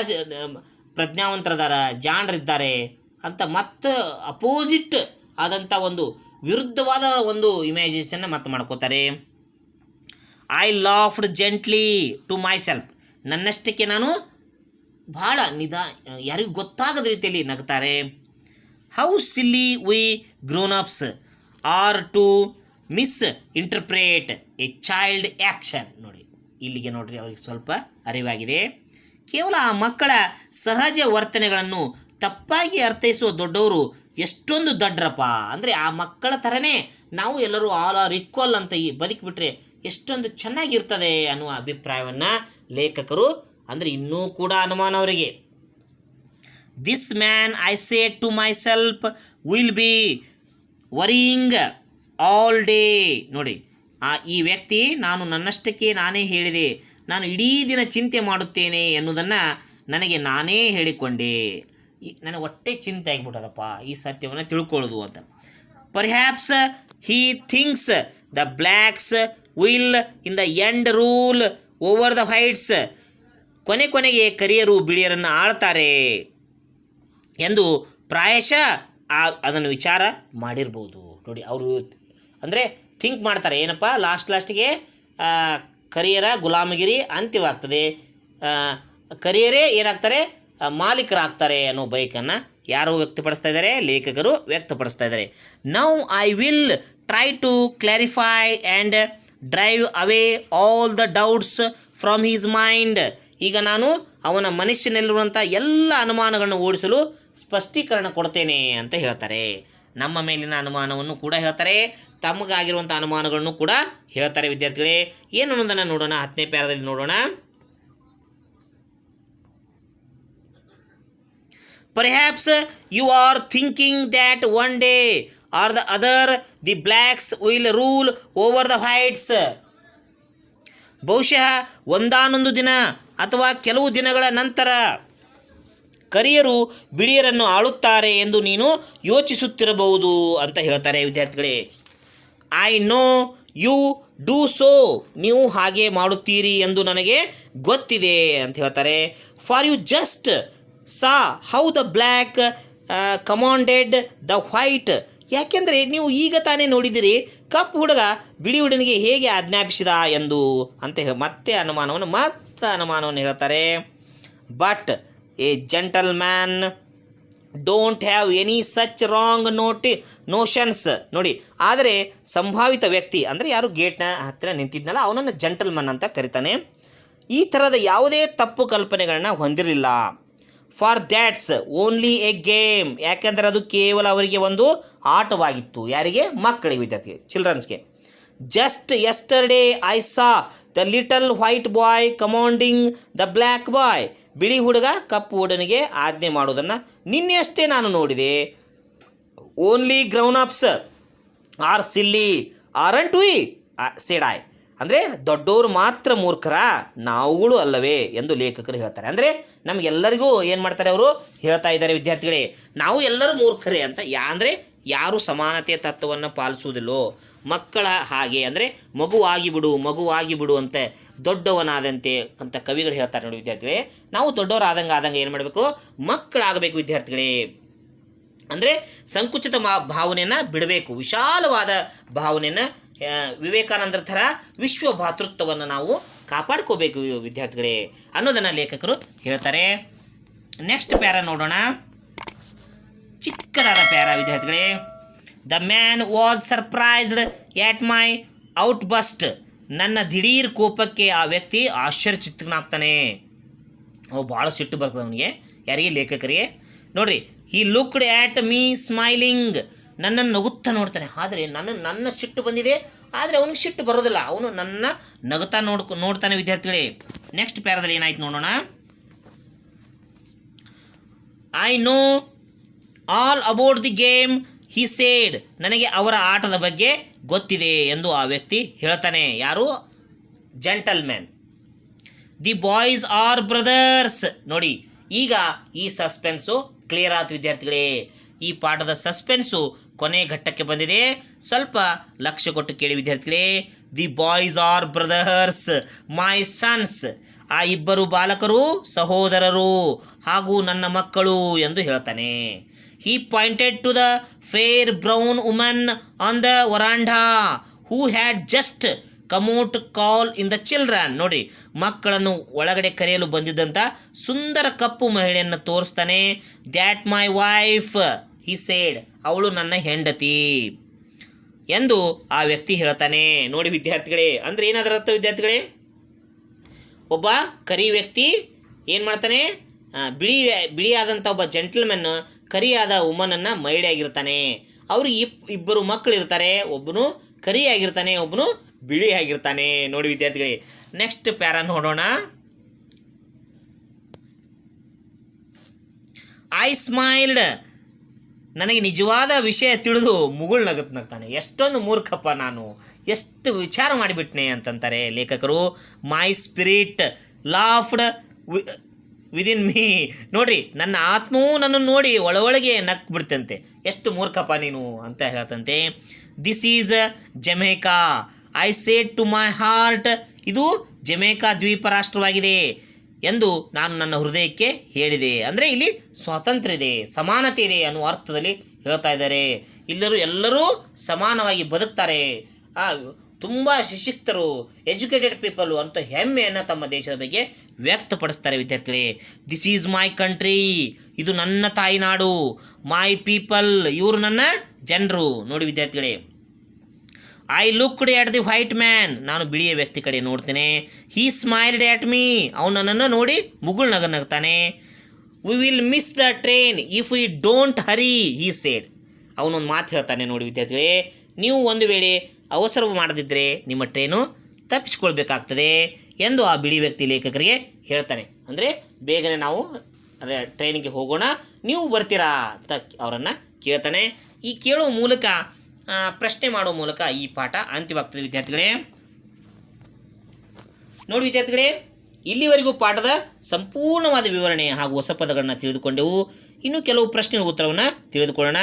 ಪ್ರಜ್ಞಾವಂತರದಾರ, ಜಾಣರಿದ್ದಾರೆ ಅಂತ ಮತ್ತೆ ಅಪೋಸಿಟ್ ಆದಂಥ ಒಂದು ವಿರುದ್ಧವಾದ ಒಂದು ಇಮ್ಯಾಜಿನೇಷನ್ನ ಮತ್ತೆ ಮಾಡ್ಕೋತಾರೆ. I laughed gently to myself, ನನ್ನಷ್ಟಕ್ಕೆ ನಾನು ಭಾಳ ಯಾರಿಗೂ ಗೊತ್ತಾಗದ ರೀತಿಯಲ್ಲಿ ನಗ್ತಾರೆ. How silly we grown ups are to misinterpret a child action. ನೋಡಿ ಇಲ್ಲಿಗೆ ನೋಡ್ರಿ ಅವ್ರಿಗೆ ಸ್ವಲ್ಪ ಅರಿವಾಗಿದೆ. ಕೇವಲ ಆ ಮಕ್ಕಳ ಸಹಜ ವರ್ತನೆಗಳನ್ನು ತಪ್ಪಾಗಿ ಅರ್ಥೈಸುವ ದೊಡ್ಡವರು ಎಷ್ಟೊಂದು ದೊಡ್ಡರಪ್ಪ. ಅಂದರೆ ಆ ಮಕ್ಕಳ ಥರನೇ ನಾವು ಎಲ್ಲರೂ ಆಲ್ ಆರ್ ಈಕ್ವಲ್ ಅಂತ ಬದುಕಿಬಿಟ್ರೆ ಎಷ್ಟೊಂದು ಚೆನ್ನಾಗಿರ್ತದೆ ಅನ್ನುವ ಅಭಿಪ್ರಾಯವನ್ನು ಲೇಖಕರು, ಅಂದರೆ ಇನ್ನೂ ಕೂಡ ಅನುಮಾನ ಅವರಿಗೆ. This man I say to myself will be worrying all day. ನೋಡಿ ಈ ವ್ಯಕ್ತಿ, ನಾನು ನನ್ನಷ್ಟಕ್ಕೆ ನಾನೇ ಹೇಳಿದೆ, ನಾನು ಇಡೀ ದಿನ ಚಿಂತೆ ಮಾಡುತ್ತೇನೆ ಎನ್ನುವುದನ್ನು ನನಗೆ ನಾನೇ ಹೇಳಿಕೊಂಡೆ. ನನಗೆ ಹೊಟ್ಟೆ ಚಿಂತೆ ಆಗಿಬಿಟ್ಟದಪ್ಪ ಈ ಸತ್ಯವನ್ನು ತಿಳ್ಕೊಳ್ಳೋದು ಅಂತ. Perhaps Hi thinks the blacks will in the end rule over the whites, ಕೊನೆಗೆ ಕರಿಯರು ಬಿಳಿಯರನ್ನು ಆಳ್ತಾರೆ ಎಂದು ಪ್ರಾಯಶಃ ಅದನ್ನು ವಿಚಾರ ಮಾಡಿರ್ಬೋದು. ನೋಡಿ ಅವರು ಅಂದರೆ ಥಿಂಕ್ ಮಾಡ್ತಾರೆ, ಏನಪ್ಪ ಲಾಸ್ಟಿಗೆ ಕರಿಯರ ಗುಲಾಮಗಿರಿ ಅಂತ್ಯವಾಗ್ತದೆ, ಕರಿಯರೇ ಏನಾಗ್ತಾರೆ ಮಾಲೀಕರಾಗ್ತಾರೆ ಅನ್ನೋ ಬೈಕನ್ನು ಯಾರು ವ್ಯಕ್ತಪಡಿಸ್ತಾ ಇದ್ದಾರೆ? ಲೇಖಕರು ವ್ಯಕ್ತಪಡಿಸ್ತಾ ಇದ್ದಾರೆ. Now I will try to clarify and drive away all the doubts from his mind. ಈಗ ನಾನು ಅವನ ಮನುಷ್ಯನಲ್ಲಿರುವಂಥ ಎಲ್ಲ ಅನುಮಾನಗಳನ್ನು ಓಡಿಸಲು ಸ್ಪಷ್ಟೀಕರಣ ಕೊಡ್ತೇನೆ ಅಂತ ಹೇಳ್ತಾರೆ. ನಮ್ಮ ಮೇಲಿನ ಅನುಮಾನವನ್ನು ಕೂಡ ಹೇಳ್ತಾರೆ, ತಮಗಾಗಿರುವಂಥ ಅನುಮಾನಗಳನ್ನು ಕೂಡ ಹೇಳ್ತಾರೆ. ವಿದ್ಯಾರ್ಥಿಗಳೇ ಏನು ಅನ್ನೋದನ್ನು ನೋಡೋಣ, 10ನೇ ಪ್ಯಾರಾದಲ್ಲಿ ನೋಡೋಣ. Perhaps you are thinking that one day or the other the blacks will rule over the whites. ಬಹುಶಃ ಒಂದಾನೊಂದು ದಿನ ಅಥವಾ ಕೆಲವು ದಿನಗಳ ನಂತರ ಕರಿಯರು ಬಿಳಿಯರನ್ನು ಆಳುತ್ತಾರೆ ಎಂದು ನೀನು ಯೋಚಿಸುತ್ತಿರಬಹುದು ಅಂತ ಹೇಳ್ತಾರೆ. ವಿದ್ಯಾರ್ಥಿಗಳೇ, I know you do so, ನೀವು ಹಾಗೆ ಮಾಡುತ್ತೀರಿ ಎಂದು ನನಗೆ ಗೊತ್ತಿದೆ ಅಂತ ಹೇಳ್ತಾರೆ. For you just saw how the black commanded the white, ಯಾಕೆಂದರೆ ನೀವು ಈಗ ತಾನೇ ನೋಡಿದಿರಿ ಕಪ್ಪು ಹುಡುಗ ಬಿಳಿ ಹುಡುಗನಿಗೆ ಹೇಗೆ ಆಜ್ಞಾಪಿಸಿದ ಎಂದು ಅಂತ ಮತ್ತೆ ಅನುಮಾನವನ್ನು ಹೇಳ್ತಾರೆ. But A gentle man don't have any such wrong notions. ನೋಡಿ, ಆದರೆ ಸಂಭಾವಿತ ವ್ಯಕ್ತಿ ಅಂದರೆ ಯಾರು ಗೇಟ್ನ ಹತ್ತಿರ ನಿಂತಿದ್ನಲ್ಲ ಅವನನ್ನು ಜೆಂಟಲ್ಮನ್ ಅಂತ ಕರೀತಾನೆ. ಈ ಥರದ ಯಾವುದೇ ತಪ್ಪು ಕಲ್ಪನೆಗಳನ್ನ ಹೊಂದಿರಲಿಲ್ಲ. For that's only a game, ಯಾಕೆಂದರೆ ಅದು ಕೇವಲ ಅವರಿಗೆ ಒಂದು ಆಟವಾಗಿತ್ತು. ಯಾರಿಗೆ? ಮಕ್ಕಳಿಗೆ, ವಿದ್ಯಾರ್ಥಿ ಚಿಲ್ಡ್ರನ್ಸ್ಗೆ. Just yesterday I saw the little white boy commanding the black boy, ಬಿಳಿ ಹುಡುಗ ಕಪ್ಪು ಹುಡುಗನಿಗೆ ಆಜ್ಞೆ ಮಾಡೋದನ್ನು ನಿನ್ನೆಯಷ್ಟೇ ನಾನು ನೋಡಿದೆ. Only grown ups are silly aren't we said I, ಅಂದರೆ ದೊಡ್ಡವರು ಮಾತ್ರ ಮೂರ್ಖರ, ನಾವುಗಳು ಅಲ್ಲವೇ ಎಂದು ಲೇಖಕರು ಹೇಳ್ತಾರೆ. ಅಂದರೆ ನಮಗೆಲ್ಲರಿಗೂ ಏನು ಮಾಡ್ತಾರೆ ಅವರು ಹೇಳ್ತಾ ಇದ್ದಾರೆ, ವಿದ್ಯಾರ್ಥಿಗಳೇ ನಾವು ಎಲ್ಲರೂ ಮೂರ್ಖರೇ ಅಂತ. ಅಂದರೆ ಯಾರು ಸಮಾನತೆಯ ತತ್ವವನ್ನು ಪಾಲಿಸುವುದಿಲ್ಲೋ ಮಕ್ಕಳ ಹಾಗೆ, ಅಂದರೆ ಮಗುವಾಗಿ ಬಿಡು ಅಂತ ದೊಡ್ಡವನಾದಂತೆ ಅಂತ ಕವಿಗಳು ಹೇಳ್ತಾರೆ. ನೋಡಿ ವಿದ್ಯಾರ್ಥಿಗಳೇ, ನಾವು ದೊಡ್ಡವರಾದಂಗೆ ಏನು ಮಾಡಬೇಕು? ಮಕ್ಕಳಾಗಬೇಕು ವಿದ್ಯಾರ್ಥಿಗಳೇ. ಅಂದರೆ ಸಂಕುಚಿತ ಭಾವನೆಯನ್ನು ಬಿಡಬೇಕು, ವಿಶಾಲವಾದ ಭಾವನೆಯನ್ನು, ವಿವೇಕಾನಂದರ ಥರ ವಿಶ್ವ ಭಾತೃತ್ವವನ್ನು ನಾವು ಕಾಪಾಡ್ಕೋಬೇಕು ವಿದ್ಯಾರ್ಥಿಗಳೇ ಅನ್ನೋದನ್ನು ಲೇಖಕರು ಹೇಳ್ತಾರೆ. ನೆಕ್ಸ್ಟ್ ಪ್ಯಾರ ನೋಡೋಣ, ಚಿಕ್ಕದಾದ ಪ್ಯಾರ ವಿದ್ಯಾರ್ಥಿಗಳೇ. The man was surprised at my outburst, ನನ್ನ ದಿಢೀರ್ ಕೋಪಕ್ಕೆ ಆ ವ್ಯಕ್ತಿ ಆಶ್ಚರ್ಯಚಕಿತನಾಗ್ತಾನೆ. ಭಾಳ ಸಿಟ್ಟು ಬರ್ತದೆ ಅವನಿಗೆ. ಯಾರಿಗೆ? ಲೇಖಕರಿಗೆ. ನೋಡ್ರಿ, ಹಿ ಲುಕ್ಡ್ ಆಟ್ ಮೀ ಸ್ಮೈಲಿಂಗ್, ನನ್ನನ್ನು ನಗುತ್ತಾ ನೋಡ್ತಾನೆ. ಆದರೆ ನನ್ನ ಸಿಟ್ಟು ಬಂದಿದೆ, ಆದರೆ ಅವನಿಗೆ ಸಿಟ್ಟು ಬರೋದಿಲ್ಲ, ಅವನು ನನ್ನ ನಗುತ್ತಾ ನೋಡ್ತಾನೆ ವಿದ್ಯಾರ್ಥಿಗಳೇ. ನೆಕ್ಸ್ಟ್ ಪ್ಯಾರದಲ್ಲಿ ಏನಾಯ್ತು ನೋಡೋಣ. I know all about the game he seed, ನನಗೆ ಅವರ ಆಟದ ಬಗ್ಗೆ ಗೊತ್ತಿದೆ ಎಂದು ಆ ವ್ಯಕ್ತಿ ಹೇಳ್ತಾನೆ. ಯಾರು? Gentleman. The boys are brothers. ನೋಡಿ, ಈಗ ಈ ಸಸ್ಪೆನ್ಸು ಕ್ಲಿಯರ್ ಆಯ್ತು ವಿದ್ಯಾರ್ಥಿಗಳೇ. ಈ ಪಾಠದ ಸಸ್ಪೆನ್ಸು ಕೊನೆ ಘಟ್ಟಕ್ಕೆ ಬಂದಿದೆ. ಸ್ವಲ್ಪ ಲಕ್ಷ್ಯ ಕೊಟ್ಟು ಕೇಳಿ ವಿದ್ಯಾರ್ಥಿಗಳೇ. The boys are brothers, my sons. ಆ ಇಬ್ಬರು ಬಾಲಕರು ಸಹೋದರರು ಹಾಗೂ ನನ್ನ ಮಕ್ಕಳು ಎಂದು ಹೇಳ್ತಾನೆ. He pointed to the fair brown woman on the veranda who had just come out call in the children. ನೋಡಿ, ಮಕ್ಕಳನ್ನು ಒಳಗಡೆ ಕರೆಯಲು ಬಂದಿದ್ದಂಥ ಸುಂದರ ಕಪ್ಪು ಮಹಿಳೆಯನ್ನು ತೋರಿಸ್ತಾನೆ. That my wife he said, ಅವಳು ನನ್ನ ಹೆಂಡತಿ ಎಂದು ಆ ವ್ಯಕ್ತಿ ಹೇಳ್ತಾನೆ. ನೋಡಿ ವಿದ್ಯಾರ್ಥಿಗಳೇ, ಅಂದರೆ ಏನಾದ್ರ ಅರ್ಥ ವಿದ್ಯಾರ್ಥಿಗಳೇ? ಒಬ್ಬ ಕರಿ ವ್ಯಕ್ತಿ ಏನು ಮಾಡ್ತಾನೆ? ಬಿಳಿಯಾದಂಥ ಒಬ್ಬ ಜೆಂಟಲ್ಮೆನ್ ಕರಿಯಾದ ವುಮನನ್ನು ಮಹಿಳೆ ಆಗಿರ್ತಾನೆ. ಅವ್ರಿಗೆ ಇಬ್ಬರು ಮಕ್ಕಳು ಇರ್ತಾರೆ. ಒಬ್ಬನು ಕರಿ ಆಗಿರ್ತಾನೆ, ಒಬ್ಬನು ಬಿಳಿ ಆಗಿರ್ತಾನೆ. ನೋಡಿ ವಿದ್ಯಾರ್ಥಿಗಳೇ, ನೆಕ್ಸ್ಟ್ ಪ್ಯಾರ ನೋಡೋಣ. ಐ ಸ್ಮೈಲ್ಡ್, ನನಗೆ ನಿಜವಾದ ವಿಷಯ ತಿಳಿದು ಮುಗುಳು ನಗ್ತಾನೆ. ಎಷ್ಟೊಂದು ಮೂರ್ಖಪ್ಪ ನಾನು, ಎಷ್ಟು ವಿಚಾರ ಮಾಡಿಬಿಟ್ನೆ ಅಂತಂತಾರೆ ಲೇಖಕರು. ಮೈ ಸ್ಪಿರಿಟ್ ಲಾಫ್ಡ್ ವಿದಿನ್ ಮೀ. ನೋಡ್ರಿ, ನನ್ನ ಆತ್ಮವು ನನ್ನನ್ನು ನೋಡಿ ಒಳಗೆ ನಕ್ ಬಿಡ್ತಂತೆ. ಎಷ್ಟು ಮೂರ್ಖಪ್ಪ ನೀನು ಅಂತ ಹೇಳ್ತಂತೆ. This is Jamaica, I said to my heart. ಇದು ಜಮೈಕಾ ದ್ವೀಪ ರಾಷ್ಟ್ರವಾಗಿದೆ ಎಂದು ನಾನು ನನ್ನ ಹೃದಯಕ್ಕೆ ಹೇಳಿದೆ. ಅಂದರೆ ಇಲ್ಲಿ ಸ್ವಾತಂತ್ರ್ಯ ಇದೆ, ಸಮಾನತೆ ಇದೆ ಅನ್ನುವ ಅರ್ಥದಲ್ಲಿ ಹೇಳ್ತಾ ಇದ್ದಾರೆ. ಎಲ್ಲರೂ ಸಮಾನವಾಗಿ ಬದುಕ್ತಾರೆ, ತುಂಬ ಶಿಕ್ಷಿತರು, ಎಜುಕೇಟೆಡ್ ಪೀಪಲ್ ಅಂತ ಹೆಮ್ಮೆಯನ್ನು ತಮ್ಮ ದೇಶದ ಬಗ್ಗೆ ವ್ಯಕ್ತಪಡಿಸ್ತಾರೆ ವಿದ್ಯಾರ್ಥಿಗಳೇ. ದಿಸ್ ಈಸ್ ಮೈ ಕಂಟ್ರಿ, ಇದು ನನ್ನ ತಾಯಿನಾಡು. ಮೈ ಪೀಪಲ್, ಇವರು ನನ್ನ ಜನರು. ನೋಡಿ ವಿದ್ಯಾರ್ಥಿಗಳೇ, I looked at the white man, ನಾನು ಬಿಳಿಯ ವ್ಯಕ್ತಿ ಕಡೆ ನೋಡ್ತೇನೆ. ಹೀ ಸ್ಮೈಲ್ಡ್ ಎಟ್ ಮೀ, ಅವನು ನನ್ನನ್ನು ನೋಡಿ ಮುಗುಳು ನಗ್ತಾನೆ. We will miss the train if we don't hurry he said. ಅವನೊಂದು ಮಾತು ಹೇಳ್ತಾನೆ. ನೋಡಿ ವಿದ್ಯಾರ್ಥಿಗಳೇ, ನೀವು ಒಂದು ವೇಳೆ ಅವಸರ ಮಾಡದಿದ್ದರೆ ನಿಮ್ಮ ಟ್ರೈನು ತಪ್ಪಿಸ್ಕೊಳ್ಬೇಕಾಗ್ತದೆ ಎಂದು ಆ ಬಿಳಿ ವ್ಯಕ್ತಿ ಲೇಖಕರಿಗೆ ಹೇಳ್ತಾನೆ. ಅಂದರೆ ಬೇಗನೆ ನಾವು ಟ್ರೈನಿಗೆ ಹೋಗೋಣ, ನೀವು ಬರ್ತೀರಾ ಅಂತ ಅವರನ್ನು ಕೇಳ್ತಾನೆ. ಈ ಕೇಳುವ ಮೂಲಕ, ಪ್ರಶ್ನೆ ಮಾಡುವ ಮೂಲಕ ಈ ಪಾಠ ಅಂತ್ಯವಾಗ್ತದೆ ವಿದ್ಯಾರ್ಥಿಗಳೇ. ನೋಡಿ ವಿದ್ಯಾರ್ಥಿಗಳೇ, ಇಲ್ಲಿವರೆಗೂ ಪಾಠದ ಸಂಪೂರ್ಣವಾದ ವಿವರಣೆ ಹಾಗೂ ಹೊಸ ಪದಗಳನ್ನು ತಿಳಿದುಕೊಂಡೆವು. ಇನ್ನು ಕೆಲವು ಪ್ರಶ್ನೆ ಉತ್ತರವನ್ನು ತಿಳಿದುಕೊಳ್ಳೋಣ.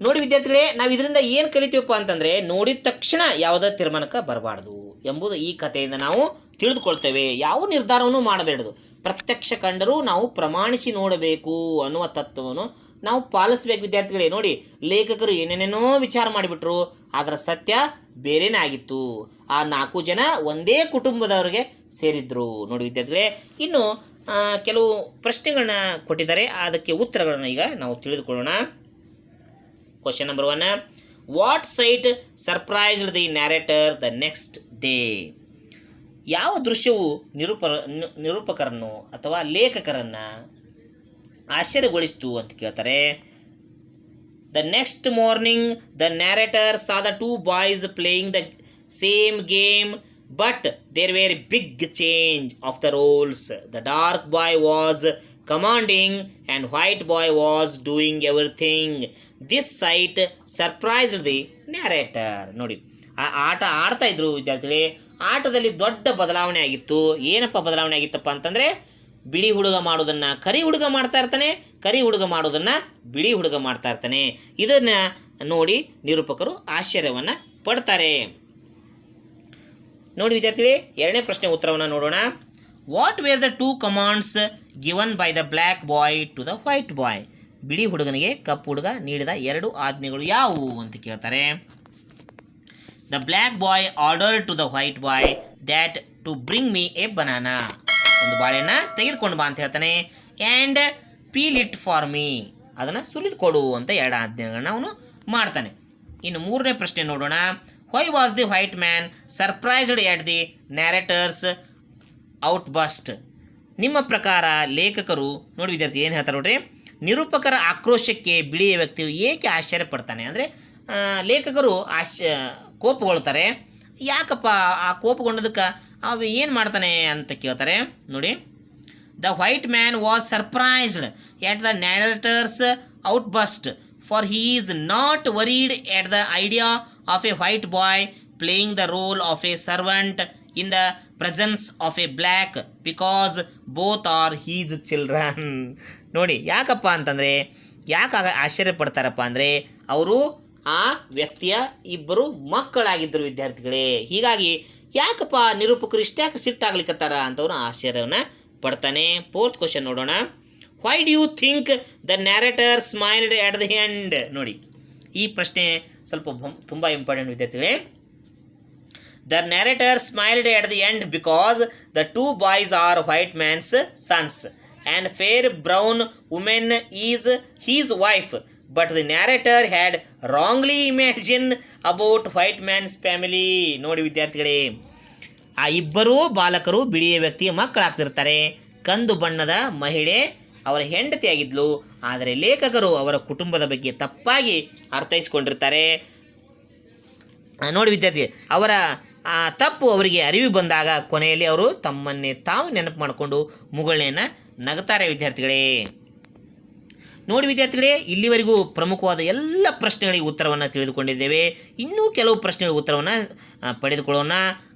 ನೋಡಿ ವಿದ್ಯಾರ್ಥಿಗಳೇ, ನಾವು ಇದರಿಂದ ಏನು ಕಲಿತೀವಪ್ಪ ಅಂತಂದರೆ, ನೋಡಿದ ತಕ್ಷಣ ಯಾವುದೇ ತೀರ್ಮಾನಕ್ಕೆ ಬರಬಾರ್ದು ಎಂಬುದು ಈ ಕಥೆಯಿಂದ ನಾವು ತಿಳಿದುಕೊಳ್ತೇವೆ. ಯಾವ ನಿರ್ಧಾರವನ್ನು ಮಾಡಬೇಡದು, ಪ್ರತ್ಯಕ್ಷ ಕಂಡರೂ ನಾವು ಪ್ರಮಾಣಿಸಿ ನೋಡಬೇಕು ಅನ್ನುವ ತತ್ವವನ್ನು ನಾವು ಪಾಲಿಸಬೇಕು ವಿದ್ಯಾರ್ಥಿಗಳೇ. ನೋಡಿ, ಲೇಖಕರು ಏನೇನೇನೋ ವಿಚಾರ ಮಾಡಿಬಿಟ್ರು, ಅದರ ಸತ್ಯ ಬೇರೆನೇ ಆಗಿತ್ತು. ಆ 4 ಜನ ಒಂದೇ ಕುಟುಂಬದವರಿಗೆ ಸೇರಿದ್ರು. ನೋಡಿ ವಿದ್ಯಾರ್ಥಿಗಳೇ, ಇನ್ನು ಕೆಲವು ಪ್ರಶ್ನೆಗಳನ್ನ ಕೊಟ್ಟಿದ್ದಾರೆ, ಅದಕ್ಕೆ ಉತ್ತರಗಳನ್ನು ಈಗ ನಾವು ತಿಳಿದುಕೊಳ್ಳೋಣ. Question number 1, what sight surprised the narrator the next day. ಯಾವ ದೃಶ್ಯವು ನಿರೂಪಕರನ್ನು ಅಥವಾ ಲೇಖಕರನ್ನು ಆಶ್ಚರ್ಯಗೊಳಿಸಿತು ಅಂತ ಕೇಳ್ತಾರೆ. The next morning the narrator saw the 2 boys playing the same game but there were big change of the roles. The dark boy was commanding and white boy was doing everything. This sight surprised the narrator. ನೋಡಿ, ಆ ಆಟ ಆಡ್ತಾ ಇದ್ರು ವಿದ್ಯಾರ್ಥಿಗಳೇ. ಆಟದಲ್ಲಿ ದೊಡ್ಡ ಬದಲಾವಣೆ ಆಗಿತ್ತು. ಏನಪ್ಪ ಬದಲಾವಣೆ ಆಗಿತ್ತಪ್ಪ ಅಂತಂದರೆ, ಬಿಳಿ ಹುಡುಗ ಮಾಡೋದನ್ನು ಕರಿ ಹುಡುಗ ಮಾಡ್ತಾ ಇರ್ತಾನೆ, ಕರಿ ಹುಡುಗ ಮಾಡೋದನ್ನು ಬಿಳಿ ಹುಡುಗ ಮಾಡ್ತಾ ಇರ್ತಾನೆ. ಇದನ್ನು ನೋಡಿ ನಿರೂಪಕರು ಆಶ್ಚರ್ಯವನ್ನು ಪಡ್ತಾರೆ. ನೋಡಿ ವಿದ್ಯಾರ್ಥಿಗಳೇ, ಎರಡನೇ ಪ್ರಶ್ನೆ ಉತ್ತರವನ್ನು ನೋಡೋಣ. What were the 2 commands given by the black boy to the white boy. ಬಿಳಿ ಹುಡುಗನಿಗೆ ಕಪ್ಪು ಹುಡುಗ ನೀಡಿದ 2 ಆಜ್ಞೆಗಳು ಯಾವುವು ಅಂತ ಕೇಳ್ತಾರೆ. The black boy order to the white boy that to bring me a banana. ಒಂದು ಬಾಳೆಹಣ್ಣ ತೆಗೆದುಕೊಂಡು ಬಾ ಅಂತ ಹೇಳ್ತಾನೆ. And peel it for me, ಅದನ್ನು ಸುಲಿದು ಕೊಡು ಅಂತ 2 ಆಜ್ಞೆಗಳನ್ನ ಅವನು ಮಾಡ್ತಾನೆ. ಇನ್ನು ಮೂರನೇ ಪ್ರಶ್ನೆ ನೋಡೋಣ. Why was the white man surprised at the narrator's outburst. ನಿಮ್ಮ ಪ್ರಕಾರ ಲೇಖಕರು, ನೋಡಿ ವಿದ್ಯಾರ್ಥಿ ಏನು ಹೇಳ್ತಾರೆ ನೋಡ್ರಿ, ನಿರೂಪಕರ ಆಕ್ರೋಶಕ್ಕೆ ಬಿಳಿಯ ವ್ಯಕ್ತಿಯು ಏಕೆ ಆಶ್ಚರ್ಯ ಪಡ್ತಾನೆ. ಅಂದರೆ ಲೇಖಕರು ಕೋಪಗೊಳ್ತಾರೆ. ಯಾಕಪ್ಪ ಆ ಕೋಪಗೊಂಡದಕ್ಕೆ ಅವು ಏನು ಮಾಡ್ತಾನೆ ಅಂತ ಕೇಳ್ತಾರೆ. ನೋಡಿ, the white man was surprised at the narrator's outburst for he is not worried at the idea of a white boy playing the role of a servant in the presence of a black because both are his children. ನೋಡಿ ಯಾಕಪ್ಪ ಅಂತಂದರೆ ಯಾಕೆ ಆಶ್ಚರ್ಯ ಪಡ್ತಾರಪ್ಪ ಅಂದರೆ ಅವರು ಆ ವ್ಯಕ್ತಿಯ ಇಬ್ಬರು ಮಕ್ಕಳಾಗಿದ್ದರು ವಿದ್ಯಾರ್ಥಿಗಳೇ. ಹೀಗಾಗಿ ಯಾಕಪ್ಪ ನಿರೂಪಕರು ಇಷ್ಟ್ಯಾಕೆ ಸಿಟ್ಟಾಗ್ಲಿಕ್ಕತ್ತಾರ ಅಂತವ್ರು ಆಶ್ಚರ್ಯವನ್ನು ಪಡ್ತಾನೆ. ಫೋರ್ತ್ ಕ್ವಶನ್ ನೋಡೋಣ. Why do you think the narrator smiled at the end? ನೋಡಿ ಈ ಪ್ರಶ್ನೆ ಸ್ವಲ್ಪ ತುಂಬ ಇಂಪಾರ್ಟೆಂಟ್ ವಿದ್ಯಾರ್ಥಿಗಳೇ. The narrator smiled at the end because the two boys are white man's sons and fair brown women is his wife. But the narrator had wrongly imagine about white man's family. ನೋಡಿ ವಿದ್ಯಾರ್ಥಿಗಳೇ, ಆ ಇಬ್ಬರೂ ಬಾಲಕರು ಬಿಳಿಯ ವ್ಯಕ್ತಿಯ ಮಕ್ಕಳಾಗ್ತಿರ್ತಾರೆ. ಕಂದು ಬಣ್ಣದ ಮಹಿಳೆ ಅವರ ಹೆಂಡತಿಯಾಗಿದ್ಲು, ಆದರೆ ಲೇಖಕರು ಅವರ ಕುಟುಂಬದ ಬಗ್ಗೆ ತಪ್ಪಾಗಿ ಅರ್ಥೈಸ್ಕೊಂಡಿರ್ತಾರೆ. ನೋಡಿ ವಿದ್ಯಾರ್ಥಿ, ಅವರ ತಪ್ಪು ಅವರಿಗೆ ಅರಿವು ಬಂದಾಗ ಕೊನೆಯಲ್ಲಿ ಅವರು ತಮ್ಮನ್ನೇ ತಾವು ನೆನಪು ಮಾಡಿಕೊಂಡು ಮುಗುಳ್ನೆಯನ್ನು ನಗುತ್ತಾರೆ ವಿದ್ಯಾರ್ಥಿಗಳೇ. ನೋಡಿ ವಿದ್ಯಾರ್ಥಿಗಳೇ, ಇಲ್ಲಿವರೆಗೂ ಪ್ರಮುಖವಾದ ಎಲ್ಲ ಪ್ರಶ್ನೆಗಳಿಗೆ ಉತ್ತರವನ್ನು ತಿಳಿದುಕೊಂಡಿದ್ದೇವೆ. ಇನ್ನೂ ಕೆಲವು ಪ್ರಶ್ನೆಗಳಿಗೆ ಉತ್ತರವನ್ನು ಪಡೆದುಕೊಳ್ಳೋಣ.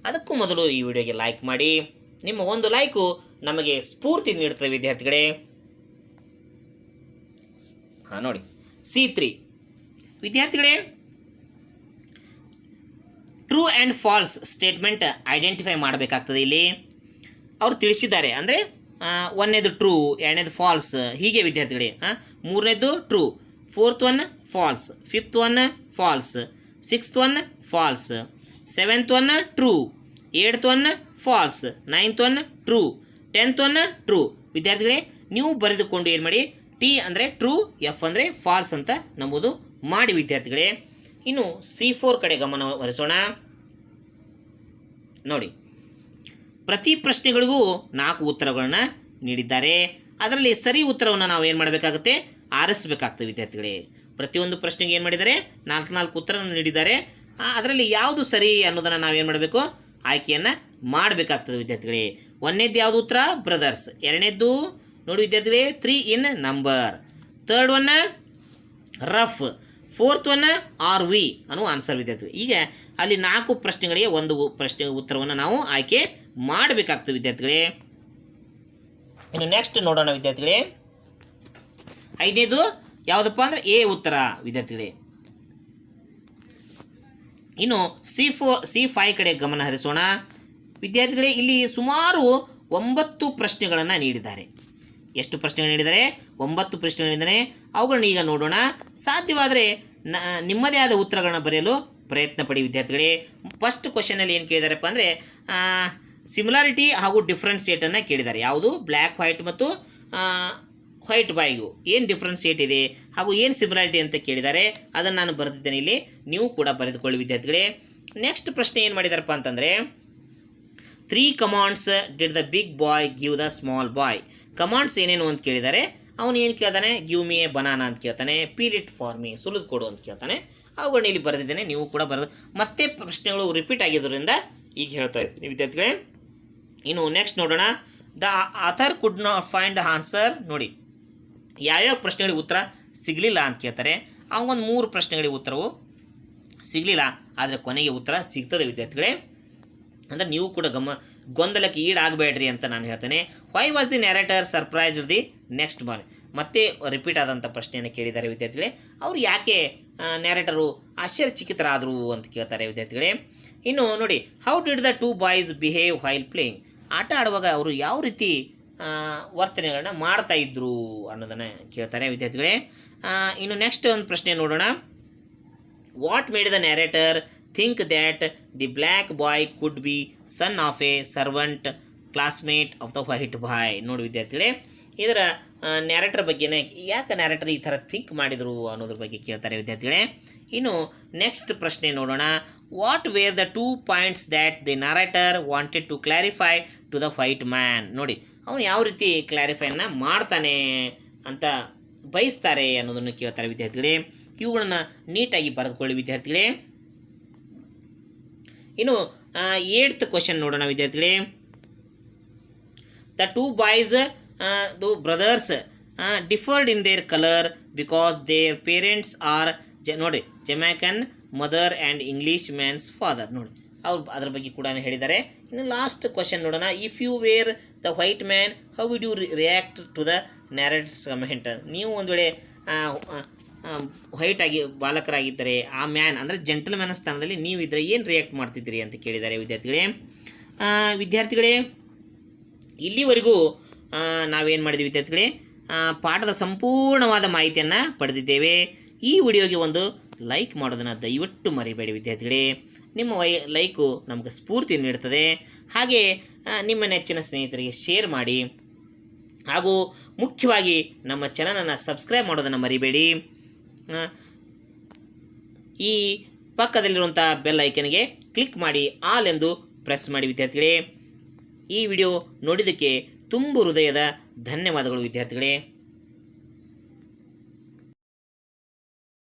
ಅದಕ್ಕೂ ಮೊದಲು ಈ ವಿಡಿಯೋಗೆ ಲೈಕ್ ಮಾಡಿ. ನಿಮ್ಮ ಒಂದು ಲೈಕು ನಮಗೆ ಸ್ಫೂರ್ತಿ ನೀಡುತ್ತದೆ ವಿದ್ಯಾರ್ಥಿಗಳೇ. ನೋಡಿ C3 ವಿದ್ಯಾರ್ಥಿಗಳೇ, true and false statement identify ಮಾಡಬೇಕಾಗ್ತದೆ. ಇಲ್ಲಿ ಅವರು ತಿಳಿಸಿದ್ದಾರೆ. ಅಂದರೆ ಒಂದನೇದು ಟ್ರೂ, ಎರಡನೇದು ಫಾಲ್ಸ್, ಹೀಗೆ ವಿದ್ಯಾರ್ಥಿಗಳೇ. ಮೂರನೇದು true, fourth one false, fifth one false, sixth one false, seventh one true, eighth one false, ninth one true, 10th one true. ವಿದ್ಯಾರ್ಥಿಗಳೇ, ನೀವು ಬರೆದುಕೊಂಡು ಏನು ಮಾಡಿ, ಟಿ ಅಂದರೆ ಟ್ರೂ, ಎಫ್ ಅಂದರೆ ಫಾಲ್ಸ್ ಅಂತ ನಮೂದು ಮಾಡಿ ವಿದ್ಯಾರ್ಥಿಗಳೇ. ಇನ್ನು C4 ಕಡೆ ಗಮನ ಹರಿಸೋಣ. ನೋಡಿ, ಪ್ರತಿ ಪ್ರಶ್ನೆಗಳಿಗೂ 4 ಉತ್ತರಗಳನ್ನು ನೀಡಿದ್ದಾರೆ. ಅದರಲ್ಲಿ ಸರಿ ಉತ್ತರವನ್ನು ನಾವು ಏನು ಮಾಡಬೇಕಾಗುತ್ತೆ, ಆರಿಸಬೇಕಾಗ್ತದೆ ವಿದ್ಯಾರ್ಥಿಗಳೇ. ಪ್ರತಿಯೊಂದು ಪ್ರಶ್ನೆಗೆ ಏನು ಮಾಡಿದ್ದಾರೆ, 4 ಉತ್ತರವನ್ನು ನೀಡಿದ್ದಾರೆ. ಅದರಲ್ಲಿ ಯಾವುದು ಸರಿ ಅನ್ನೋದನ್ನು ನಾವು ಏನು ಮಾಡಬೇಕು, ಆಯ್ಕೆಯನ್ನು ಮಾಡಬೇಕಾಗ್ತದೆ ವಿದ್ಯಾರ್ಥಿಗಳೇ. ಒಂದನೇದು ಯಾವುದು ಉತ್ತರ, ಬ್ರದರ್ಸ್. ಎರಡನೇದ್ದು ನೋಡಿ ವಿದ್ಯಾರ್ಥಿಗಳೇ, 3 ಇನ್ number. Third one rough. Fourth one RV ಅನ್ನೋ ಆನ್ಸರ್ ವಿದ್ಯಾರ್ಥಿಗಳು. ಈಗ ಅಲ್ಲಿ 4 ಪ್ರಶ್ನೆಗಳಿಗೆ ಒಂದು ಪ್ರಶ್ನೆ ಉತ್ತರವನ್ನು ನಾವು ಆಯ್ಕೆ ಮಾಡಬೇಕಾಗ್ತದೆ ವಿದ್ಯಾರ್ಥಿಗಳೇ. ಇನ್ನು ನೆಕ್ಸ್ಟ್ ನೋಡೋಣ ವಿದ್ಯಾರ್ಥಿಗಳೇ. 5ನೇದು ಯಾವುದಪ್ಪ ಅಂದರೆ ಎ ಉತ್ತರ ವಿದ್ಯಾರ್ಥಿಗಳೇ. ಇನ್ನು C5 ಕಡೆ ಗಮನ ಹರಿಸೋಣ ವಿದ್ಯಾರ್ಥಿಗಳೇ. ಇಲ್ಲಿ ಸುಮಾರು 9 ಪ್ರಶ್ನೆಗಳನ್ನು ನೀಡಿದ್ದಾರೆ. ಎಷ್ಟು ಪ್ರಶ್ನೆಗಳು ನೀಡಿದ್ದಾರೆ, 9 ಪ್ರಶ್ನೆಗಳು ನೀಡಿದ್ದಾರೆ. ಅವುಗಳನ್ನ ಈಗ ನೋಡೋಣ. ಸಾಧ್ಯವಾದರೆ ನಿಮ್ಮದೇ ಆದ ಉತ್ತರಗಳನ್ನ ಬರೆಯಲು ಪ್ರಯತ್ನ ಪಡಿ ವಿದ್ಯಾರ್ಥಿಗಳೇ. ಫಸ್ಟ್ ಕ್ವಶನಲ್ಲಿ ಏನು ಕೇಳಿದಾರಪ್ಪ ಅಂದರೆ ಸಿಮಿಲಾರಿಟಿ ಹಾಗೂ ಡಿಫ್ರೆನ್ಸಿಯೇಟನ್ನು ಕೇಳಿದ್ದಾರೆ. ಯಾವುದು, ಬ್ಲ್ಯಾಕ್ ವೈಟ್ ಮತ್ತು ವೈಟ್ ಬಾಯ್ಗೂ ಏನು ಡಿಫ್ರೆನ್ಸಿಯೇಟ್ ಇದೆ ಹಾಗೂ ಏನು ಸಿಮಿಲಾರಿಟಿ ಅಂತ ಕೇಳಿದ್ದಾರೆ. ಅದನ್ನು ನಾನು ಬರೆದಿದ್ದೇನೆ ಇಲ್ಲಿ, ನೀವು ಕೂಡ ಬರೆದುಕೊಳ್ಳಿ ವಿದ್ಯಾರ್ಥಿಗಳೇ. ನೆಕ್ಸ್ಟ್ ಪ್ರಶ್ನೆ ಏನು ಮಾಡಿದಾರಪ್ಪ ಅಂತಂದರೆ 3 commands did the big boy give the small boy. Commands ಏನೇನು ಅಂತ ಕೇಳಿದ್ದಾರೆ. ಅವನು ಏನು ಕೇಳ್ತಾನೆ, ಗಿವ್ ಮಿ ಎ ಬನಾನಾ ಅಂತ ಕೇಳ್ತಾನೆ, ಪೀಲ್ ಇಟ್ ಫಾರ್ ಮಿ, ಸುಲಿದು ಕೊಡು ಅಂತ ಕೇಳ್ತಾನೆ. ಅವುಗಳನ್ನ ಇಲ್ಲಿ ಬರೆದಿದ್ದೇನೆ, ನೀವು ಕೂಡ ಬರೆದು ಮತ್ತೆ ಪ್ರಶ್ನೆಗಳು ರಿಪೀಟ್ ಆಗಿದ್ದರಿಂದ ಈಗ ಹೇಳ್ತಾ ಇದ್ದೀನಿ ವಿದ್ಯಾರ್ಥಿಗಳೇ. ಇನ್ನು ನೆಕ್ಸ್ಟ್ ನೋಡೋಣ. The author could not find the answer. ನೋಡಿ, ಯಾವ್ಯಾವ ಪ್ರಶ್ನೆಗಳಿಗೆ ಉತ್ತರ ಸಿಗಲಿಲ್ಲ ಅಂತ ಕೇಳ್ತಾರೆ. ಅವಂಗೊಂದು 3 ಪ್ರಶ್ನೆಗಳಿಗೆ ಉತ್ತರವು ಸಿಗಲಿಲ್ಲ, ಆದರೆ ಕೊನೆಗೆ ಉತ್ತರ ಸಿಗ್ತದೆ ವಿದ್ಯಾರ್ಥಿಗಳೇ. ಅಂದರೆ ನೀವು ಕೂಡ ಗೊಂದಲಕ್ಕೆ ಈಡಾಗಬೇಡ್ರಿ ಅಂತ ನಾನು ಹೇಳ್ತೇನೆ. Why was the narrator surprised the next boy. ಮತ್ತೆ ರಿಪೀಟ್ ಆದಂಥ ಪ್ರಶ್ನೆಯನ್ನು ಕೇಳಿದ್ದಾರೆ ವಿದ್ಯಾರ್ಥಿಗಳೇ. ಅವರು ಯಾಕೆ ನ್ಯಾರೇಟರು ಆಶ್ಚರ್ಯಚಕಿತರಾದರು ಅಂತ ಕೇಳ್ತಾರೆ ವಿದ್ಯಾರ್ಥಿಗಳೇ. ಇನ್ನು ನೋಡಿ, how did the 2 boys behave while playing. ಆಟ ಆಡುವಾಗ ಅವರು ಯಾವ ರೀತಿ ವರ್ತನೆಗಳನ್ನ ಮಾಡ್ತಾ ಇದ್ರು ಅನ್ನೋದನ್ನು ಕೇಳ್ತಾರೆ ವಿದ್ಯಾರ್ಥಿಗಳೇ. ಇನ್ನು ನೆಕ್ಸ್ಟ್ ಒಂದು ಪ್ರಶ್ನೆ ನೋಡೋಣ. What made the narrator think that the black boy could be son of a servant classmate of the white boy. ನೋಡಿ ವಿದ್ಯಾರ್ಥಿಗಳೇ, ಇದರ ನ್ಯಾರೇಟರ್ ಬಗ್ಗೆನೇ ಯಾಕೆ ನ್ಯಾರೇಟರ್ ಈ ಥರ ಥಿಂಕ್ ಮಾಡಿದರು ಅನ್ನೋದ್ರ ಬಗ್ಗೆ ಕೇಳ್ತಾರೆ ವಿದ್ಯಾರ್ಥಿಗಳೇ. ಇನ್ನು ನೆಕ್ಸ್ಟ್ ಪ್ರಶ್ನೆ ನೋಡೋಣ. What were the 2 points that the narrator wanted to clarify to the white man. ನೋಡಿ, ಅವನು ಯಾವ ರೀತಿ ಕ್ಲಾರಿಫೈನ ಮಾಡ್ತಾನೆ ಅಂತ ಬಯಸ್ತಾರೆ ಅನ್ನೋದನ್ನು ಕೇಳ್ತಾರೆ ವಿದ್ಯಾರ್ಥಿಗಳೇ. ಇವುಗಳನ್ನು ನೀಟಾಗಿ ಬರೆದುಕೊಳ್ಳಿ ವಿದ್ಯಾರ್ಥಿಗಳೇ. ಇನ್ನು 8th ಕ್ವಶನ್ ನೋಡೋಣ ವಿದ್ಯಾರ್ಥಿಗಳೇ. The 2 boys though brothers differed in their colour because their parents are ನೋಡಿರಿ Jamaican mother and English man's father ನೋಡಿ ಅವ್ರು ಅದ್ರ ಬಗ್ಗೆ ಕೂಡ ಹೇಳಿದ್ದಾರೆ. ಇನ್ನು ಲಾಸ್ಟ್ ಕ್ವಶನ್ ನೋಡೋಣ. If you were the white man how would you react to the narrator's comment. ನೀವು ಒಂದು ವೇಳೆ ವೈಟ್ ಆಗಿ ಬಾಲಕರಾಗಿದ್ದರೆ ಆ ಮ್ಯಾನ್ ಅಂದರೆ ಜೆಂಟಲ್ ಮ್ಯಾನ್ ಸ್ಥಾನದಲ್ಲಿ ನೀವು ಇದ್ದರೆ ಏನು ರಿಯಾಕ್ಟ್ ಮಾಡ್ತಿದ್ದೀರಿ ಅಂತ ಕೇಳಿದ್ದಾರೆ ವಿದ್ಯಾರ್ಥಿಗಳೇ. ಇಲ್ಲಿವರೆಗೂ ನಾವೇನು ಮಾಡಿದ್ವಿ ವಿದ್ಯಾರ್ಥಿಗಳೇ, ಪಾಠದ ಸಂಪೂರ್ಣವಾದ ಮಾಹಿತಿಯನ್ನು ಪಡೆದಿದ್ದೇವೆ. ಈ ವಿಡಿಯೋಗೆ ಒಂದು ಲೈಕ್ ಮಾಡೋದನ್ನು ದಯವಿಟ್ಟು ಮರಿಬೇಡಿ ವಿದ್ಯಾರ್ಥಿಗಳೇ. ನಿಮ್ಮ ಲೈಕು ನಮಗೆ ಸ್ಫೂರ್ತಿ ನೀಡ್ತದೆ. ಹಾಗೆ ನಿಮ್ಮ ನೆಚ್ಚಿನ ಸ್ನೇಹಿತರಿಗೆ ಶೇರ್ ಮಾಡಿ. ಹಾಗೂ ಮುಖ್ಯವಾಗಿ ನಮ್ಮ ಚಾನಲನ್ನು ಸಬ್ಸ್ಕ್ರೈಬ್ ಮಾಡೋದನ್ನು ಮರಿಬೇಡಿ. ಈ ಪಕ್ಕದಲ್ಲಿರುವಂಥ ಬೆಲ್ ಐಕನ್ಗೆ ಕ್ಲಿಕ್ ಮಾಡಿ ಆಲ್ ಎಂದು ಪ್ರೆಸ್ ಮಾಡಿ ವಿದ್ಯಾರ್ಥಿಗಳೇ. ಈ ವಿಡಿಯೋ ನೋಡಿದ್ದಕ್ಕೆ ತುಂಬ ಹೃದಯದ ಧನ್ಯವಾದಗಳು ವಿದ್ಯಾರ್ಥಿಗಳೇ.